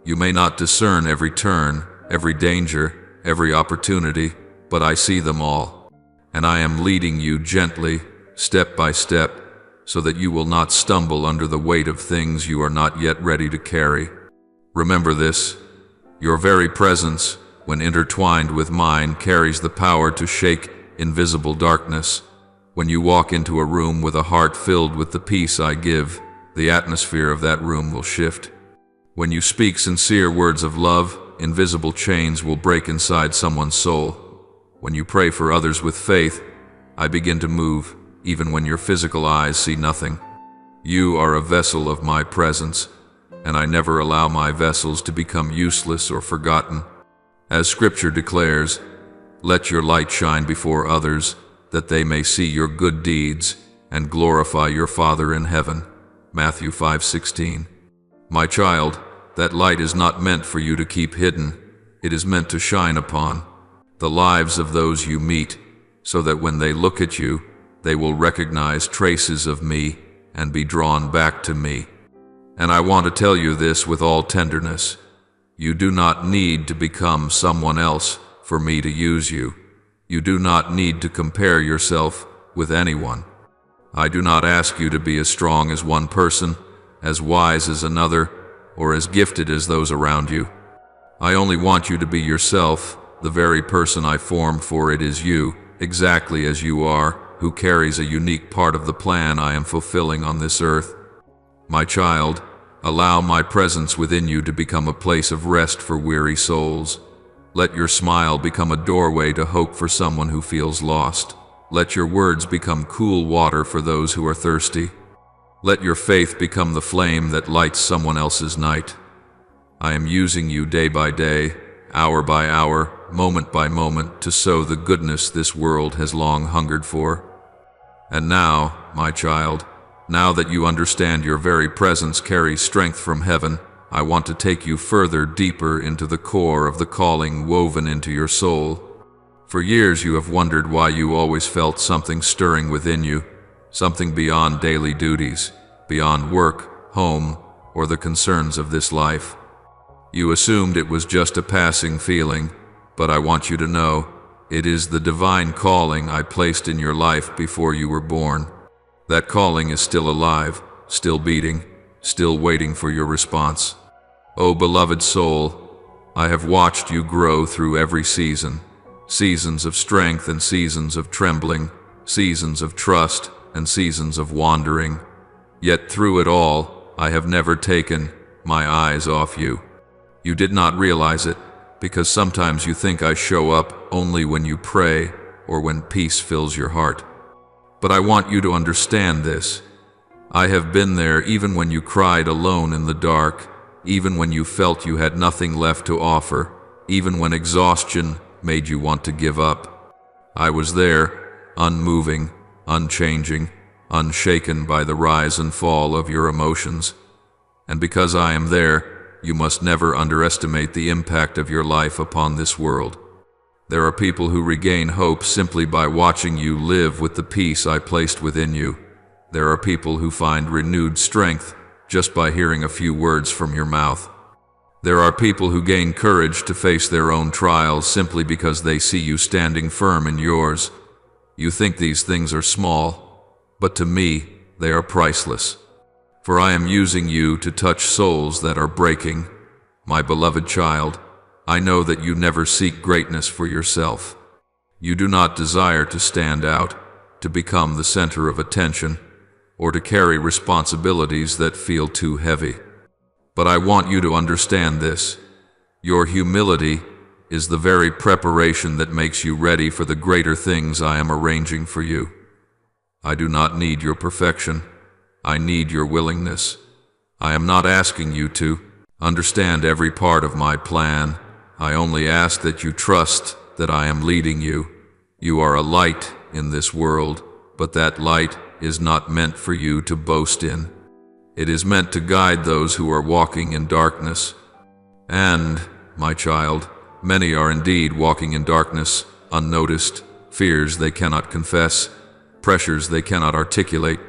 You may not discern every turn, every danger, every opportunity, but I see them all. And I am leading you gently, step by step, so that you will not stumble under the weight of things you are not yet ready to carry. Remember this: your very presence, when intertwined with mine, carries the power to shake invisible darkness. When you walk into a room with a heart filled with the peace I give, the atmosphere of that room will shift. When you speak sincere words of love, invisible chains will break inside someone's soul. When you pray for others with faith, I begin to move, even when your physical eyes see nothing. You are a vessel of my presence, and I never allow my vessels to become useless or forgotten. As Scripture declares, let your light shine before others, that they may see your good deeds and glorify your Father in heaven. Matthew 5:16. My child, that light is not meant for you to keep hidden. It is meant to shine upon the lives of those you meet, so that when they look at you, they will recognize traces of me and be drawn back to me. And I want to tell you this with all tenderness. You do not need to become someone else for me to use you. You do not need to compare yourself with anyone. I do not ask you to be as strong as one person, as wise as another, or as gifted as those around you. I only want you to be yourself, the very person I formed, for it is you, exactly as you are, who carries a unique part of the plan I am fulfilling on this earth. My child, allow my presence within you to become a place of rest for weary souls. Let your smile become a doorway to hope for someone who feels lost. Let your words become cool water for those who are thirsty. Let your faith become the flame that lights someone else's night. I am using you day by day, hour by hour, moment by moment, to sow the goodness this world has long hungered for. And now, my child, now that you understand your very presence carries strength from heaven, I want to take you further, deeper into the core of the calling woven into your soul. For years you have wondered why you always felt something stirring within you, something beyond daily duties, beyond work, home, or the concerns of this life. You assumed it was just a passing feeling, but I want you to know, it is the divine calling I placed in your life before you were born. That calling is still alive, still beating, still waiting for your response. Oh, beloved soul, I have watched you grow through every season, seasons of strength and seasons of trembling, seasons of trust and seasons of wandering. Yet through it all, I have never taken my eyes off you. You did not realize it, because sometimes you think I show up only when you pray or when peace fills your heart. But I want you to understand this. I have been there even when you cried alone in the dark, even when you felt you had nothing left to offer, even when exhaustion made you want to give up. I was there, unmoving, unchanging, unshaken by the rise and fall of your emotions. And because I am there, you must never underestimate the impact of your life upon this world. There are people who regain hope simply by watching you live with the peace I placed within you. There are people who find renewed strength just by hearing a few words from your mouth. There are people who gain courage to face their own trials simply because they see you standing firm in yours. You think these things are small, but to me, they are priceless. For I am using you to touch souls that are breaking. My beloved child, I know that you never seek greatness for yourself. You do not desire to stand out, to become the center of attention, or to carry responsibilities that feel too heavy. But I want you to understand this. Your humility is the very preparation that makes you ready for the greater things I am arranging for you. I do not need your perfection. I need your willingness. I am not asking you to understand every part of my plan. I only ask that you trust that I am leading you. You are a light in this world, but that light is not meant for you to boast in. It is meant to guide those who are walking in darkness. And, my child, many are indeed walking in darkness, unnoticed, fears they cannot confess, pressures they cannot articulate,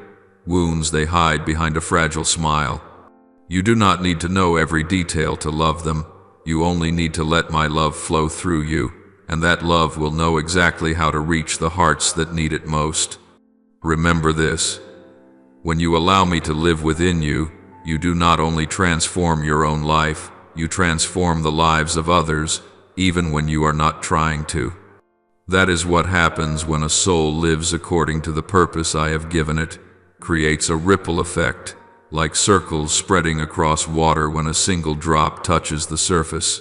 wounds they hide behind a fragile smile. You do not need to know every detail to love them. You only need to let my love flow through you, and that love will know exactly how to reach the hearts that need it most. Remember this. When you allow me to live within you, you do not only transform your own life, you transform the lives of others, even when you are not trying to. That is what happens when a soul lives according to the purpose I have given it, creates a ripple effect, like circles spreading across water when a single drop touches the surface.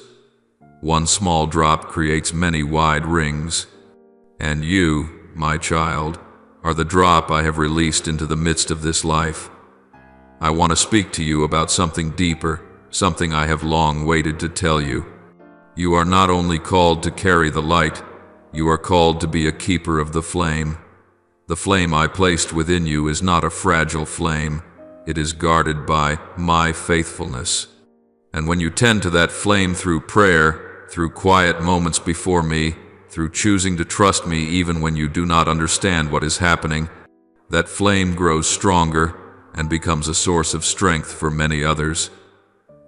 One small drop creates many wide rings. And you, my child, are the drop I have released into the midst of this life. I want to speak to you about something deeper, something I have long waited to tell you. You are not only called to carry the light, you are called to be a keeper of the flame. The flame I placed within you is not a fragile flame. It is guarded by my faithfulness. And when you tend to that flame through prayer, through quiet moments before me, through choosing to trust me even when you do not understand what is happening, that flame grows stronger and becomes a source of strength for many others.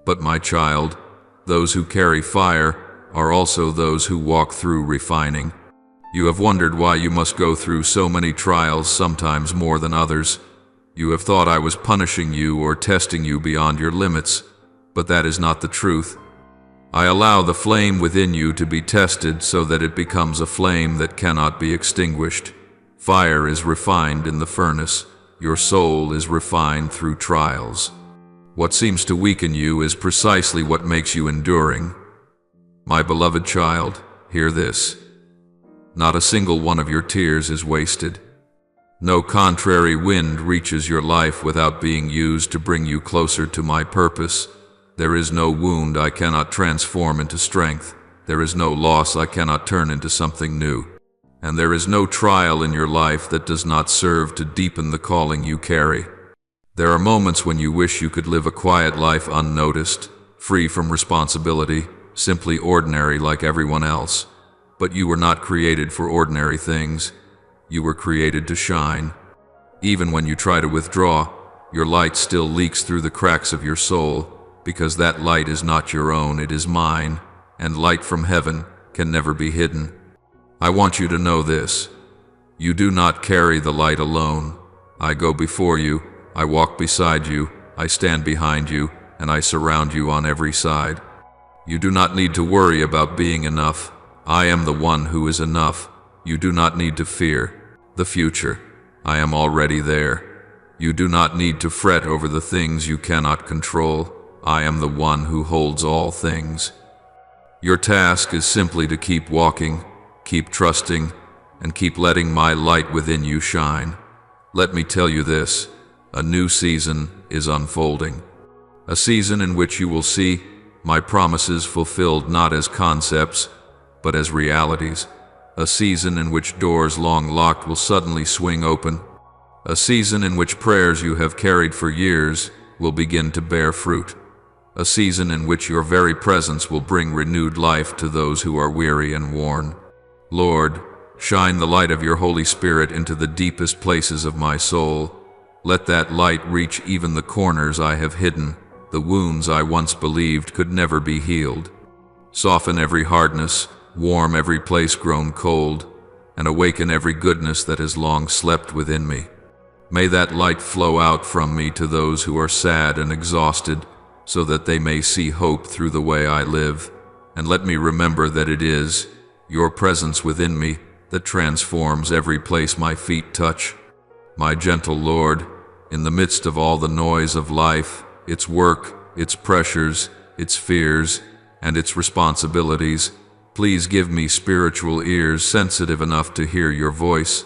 But my child, those who carry fire are also those who walk through refining. You have wondered why you must go through so many trials, sometimes more than others. You have thought I was punishing you or testing you beyond your limits, but that is not the truth. I allow the flame within you to be tested so that it becomes a flame that cannot be extinguished. Fire is refined in the furnace. Your soul is refined through trials. What seems to weaken you is precisely what makes you enduring. My beloved child, hear this. Not a single one of your tears is wasted. No contrary wind reaches your life without being used to bring you closer to my purpose. There is no wound I cannot transform into strength. There is no loss I cannot turn into something new. And there is no trial in your life that does not serve to deepen the calling you carry. There are moments when you wish you could live a quiet life unnoticed, free from responsibility, simply ordinary like everyone else. But you were not created for ordinary things. You were created to shine. Even when you try to withdraw, your light still leaks through the cracks of your soul, because that light is not your own, it is mine, and light from heaven can never be hidden. I want you to know this. You do not carry the light alone. I go before you, I walk beside you, I stand behind you, and I surround you on every side. You do not need to worry about being enough. I am the one who is enough. You do not need to fear the future. I am already there. You do not need to fret over the things you cannot control. I am the one who holds all things. Your task is simply to keep walking, keep trusting, and keep letting my light within you shine. Let me tell you this, a new season is unfolding. A season in which you will see my promises fulfilled not as concepts, but as realities. A season in which doors long locked will suddenly swing open. A season in which prayers you have carried for years will begin to bear fruit. A season in which your very presence will bring renewed life to those who are weary and worn. Lord, shine the light of your Holy Spirit into the deepest places of my soul. Let that light reach even the corners I have hidden, the wounds I once believed could never be healed. Soften every hardness, warm every place grown cold, and awaken every goodness that has long slept within me. May that light flow out from me to those who are sad and exhausted, so that they may see hope through the way I live. And let me remember that it is your presence within me that transforms every place my feet touch. My gentle Lord, in the midst of all the noise of life, its work, its pressures, its fears, and its responsibilities, please give me spiritual ears sensitive enough to hear your voice.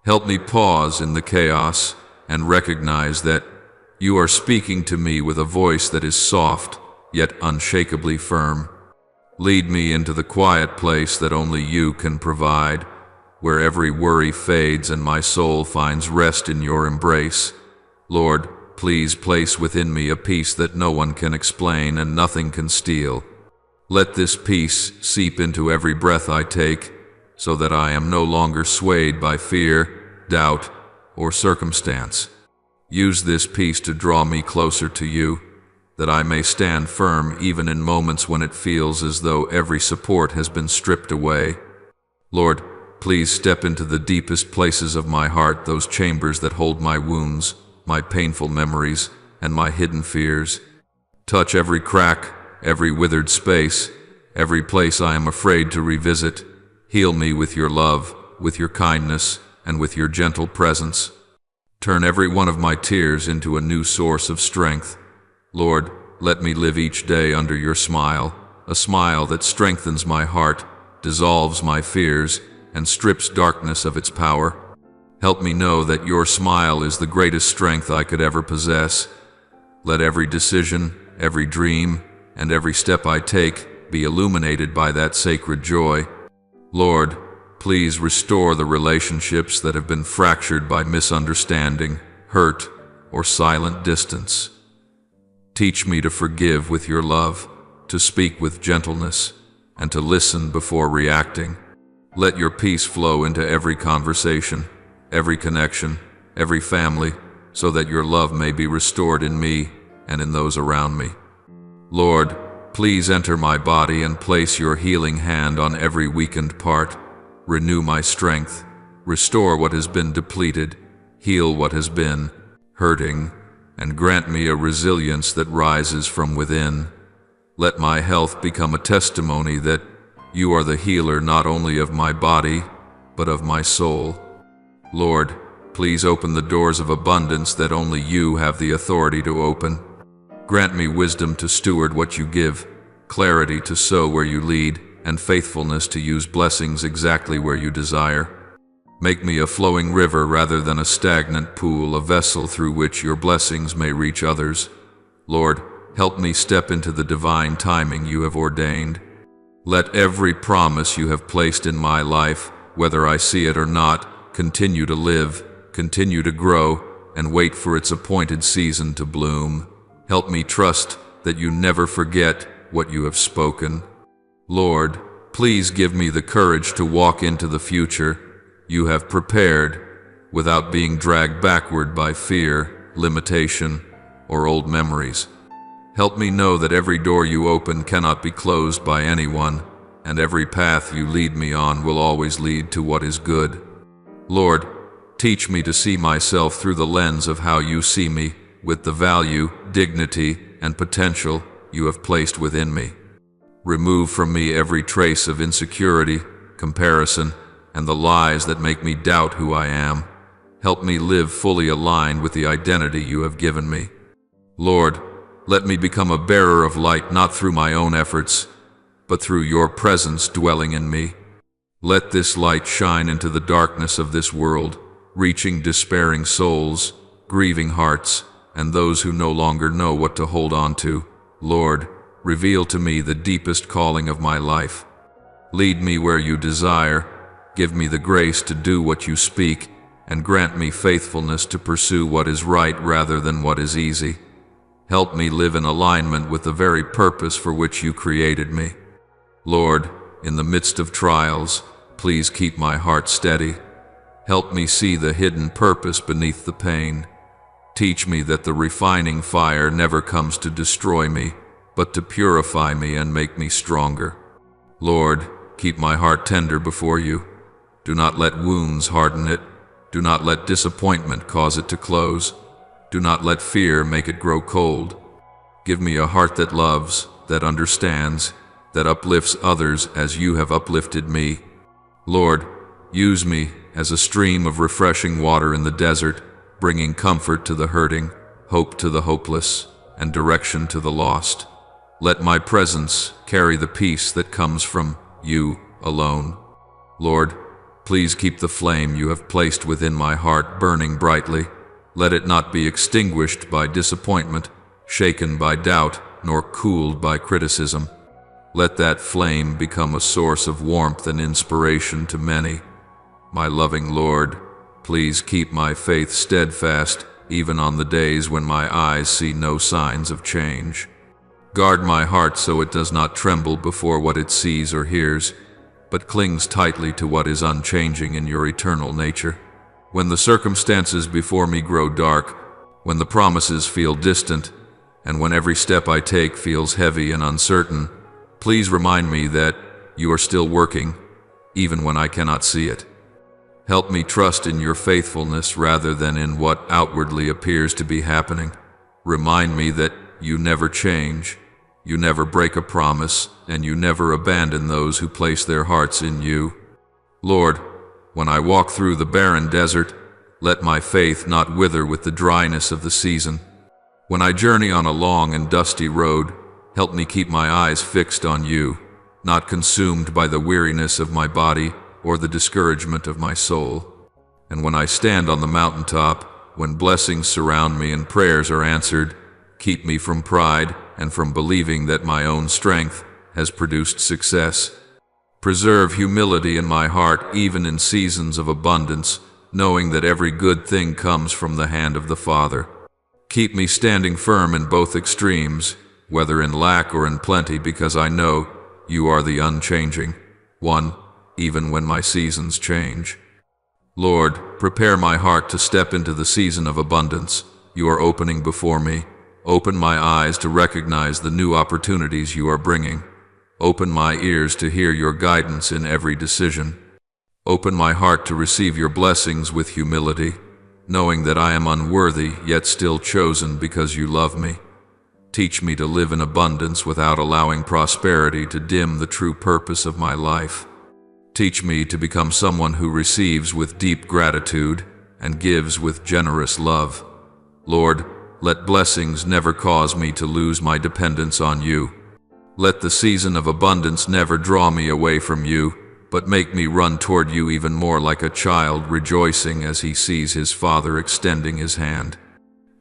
Help me pause in the chaos and recognize that you are speaking to me with a voice that is soft, yet unshakably firm. Lead me into the quiet place that only you can provide, where every worry fades and my soul finds rest in your embrace. Lord, please place within me a peace that no one can explain and nothing can steal. Let this peace seep into every breath I take, so that I am no longer swayed by fear, doubt, or circumstance. Use this peace to draw me closer to you, that I may stand firm even in moments when it feels as though every support has been stripped away. Lord, please step into the deepest places of my heart, those chambers that hold my wounds, my painful memories, and my hidden fears. Touch every crack, every withered space, every place I am afraid to revisit. Heal me with your love, with your kindness, and with your gentle presence. Turn every one of my tears into a new source of strength. Lord, let me live each day under your smile, a smile that strengthens my heart, dissolves my fears, and strips darkness of its power. Help me know that your smile is the greatest strength I could ever possess. Let every decision, every dream, and every step I take be illuminated by that sacred joy. Lord, please restore the relationships that have been fractured by misunderstanding, hurt, or silent distance. Teach me to forgive with your love, to speak with gentleness, and to listen before reacting. Let your peace flow into every conversation, every connection, every family, so that your love may be restored in me and in those around me. Lord, please enter my body and place your healing hand on every weakened part. Renew my strength, restore what has been depleted, heal what has been hurting, and grant me a resilience that rises from within. Let my health become a testimony that you are the healer not only of my body, but of my soul. Lord, please open the doors of abundance that only you have the authority to open. Grant me wisdom to steward what you give, clarity to sow where you lead, and faithfulness to use blessings exactly where you desire. Make me a flowing river rather than a stagnant pool, a vessel through which your blessings may reach others. Lord, help me step into the divine timing you have ordained. Let every promise you have placed in my life, whether I see it or not, continue to live, continue to grow, and wait for its appointed season to bloom. Help me trust that you never forget what you have spoken. Lord, please give me the courage to walk into the future you have prepared without being dragged backward by fear, limitation, or old memories. Help me know that every door you open cannot be closed by anyone, and every path you lead me on will always lead to what is good. Lord, teach me to see myself through the lens of how you see me, with the value, dignity, and potential you have placed within me. Remove from me every trace of insecurity, comparison, and the lies that make me doubt who I am. Help me live fully aligned with the identity you have given me. Lord, let me become a bearer of light not through my own efforts, but through your presence dwelling in me. Let this light shine into the darkness of this world, reaching despairing souls, grieving hearts, and those who no longer know what to hold on to. Lord, reveal to me the deepest calling of my life. Lead me where you desire, give me the grace to do what you speak, and grant me faithfulness to pursue what is right rather than what is easy. Help me live in alignment with the very purpose for which you created me. Lord, in the midst of trials, please keep my heart steady. Help me see the hidden purpose beneath the pain. Teach me that the refining fire never comes to destroy me, but to purify me and make me stronger. Lord, keep my heart tender before you. Do not let wounds harden it. Do not let disappointment cause it to close. Do not let fear make it grow cold. Give me a heart that loves, that understands, that uplifts others as you have uplifted me. Lord, use me as a stream of refreshing water in the desert, bringing comfort to the hurting, hope to the hopeless, and direction to the lost. Let my presence carry the peace that comes from you alone. Lord, please keep the flame you have placed within my heart burning brightly. Let it not be extinguished by disappointment, shaken by doubt, nor cooled by criticism. Let that flame become a source of warmth and inspiration to many. My loving Lord, please keep my faith steadfast, even on the days when my eyes see no signs of change. Guard my heart so it does not tremble before what it sees or hears, but clings tightly to what is unchanging in your eternal nature. When the circumstances before me grow dark, when the promises feel distant, and when every step I take feels heavy and uncertain, please remind me that you are still working, even when I cannot see it. Help me trust in your faithfulness rather than in what outwardly appears to be happening. Remind me that you never change, you never break a promise, and you never abandon those who place their hearts in you. Lord, when I walk through the barren desert, let my faith not wither with the dryness of the season. When I journey on a long and dusty road, help me keep my eyes fixed on you, not consumed by the weariness of my body or the discouragement of my soul. And when I stand on the mountaintop, when blessings surround me and prayers are answered, keep me from pride and from believing that my own strength has produced success. Preserve humility in my heart even in seasons of abundance, knowing that every good thing comes from the hand of the Father. Keep me standing firm in both extremes, whether in lack or in plenty, because I know you are the unchanging one, even when my seasons change. Lord, prepare my heart to step into the season of abundance you are opening before me. Open my eyes to recognize the new opportunities you are bringing. Open my ears to hear your guidance in every decision. Open my heart to receive your blessings with humility, knowing that I am unworthy yet still chosen because you love me. Teach me to live in abundance without allowing prosperity to dim the true purpose of my life. Teach me to become someone who receives with deep gratitude and gives with generous love. Lord, let blessings never cause me to lose my dependence on you. Let the season of abundance never draw me away from you, but make me run toward you even more like a child rejoicing as he sees his father extending his hand.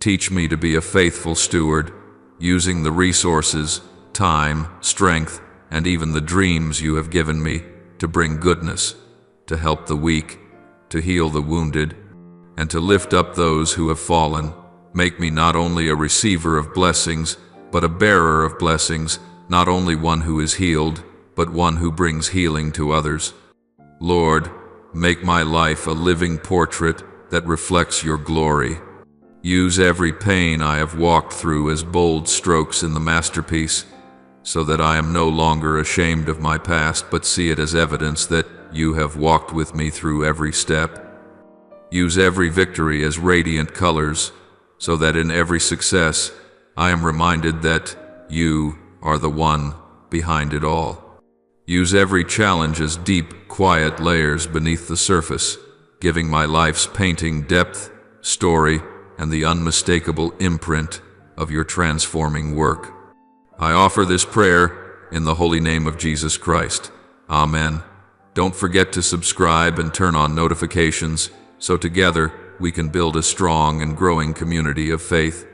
Teach me to be a faithful steward, using the resources, time, strength, and even the dreams you have given me to bring goodness, to help the weak, to heal the wounded, and to lift up those who have fallen. Make me not only a receiver of blessings, but a bearer of blessings, not only one who is healed, but one who brings healing to others. Lord, make my life a living portrait that reflects your glory. Use every pain I have walked through as bold strokes in the masterpiece, so that I am no longer ashamed of my past, but see it as evidence that you have walked with me through every step. Use every victory as radiant colors, so that in every success I am reminded that you are the one behind it all. Use every challenge as deep, quiet layers beneath the surface, giving my life's painting depth, story, and the unmistakable imprint of your transforming work. I offer this prayer in the holy name of Jesus Christ. Amen. Don't forget to subscribe and turn on notifications so together we can build a strong and growing community of faith.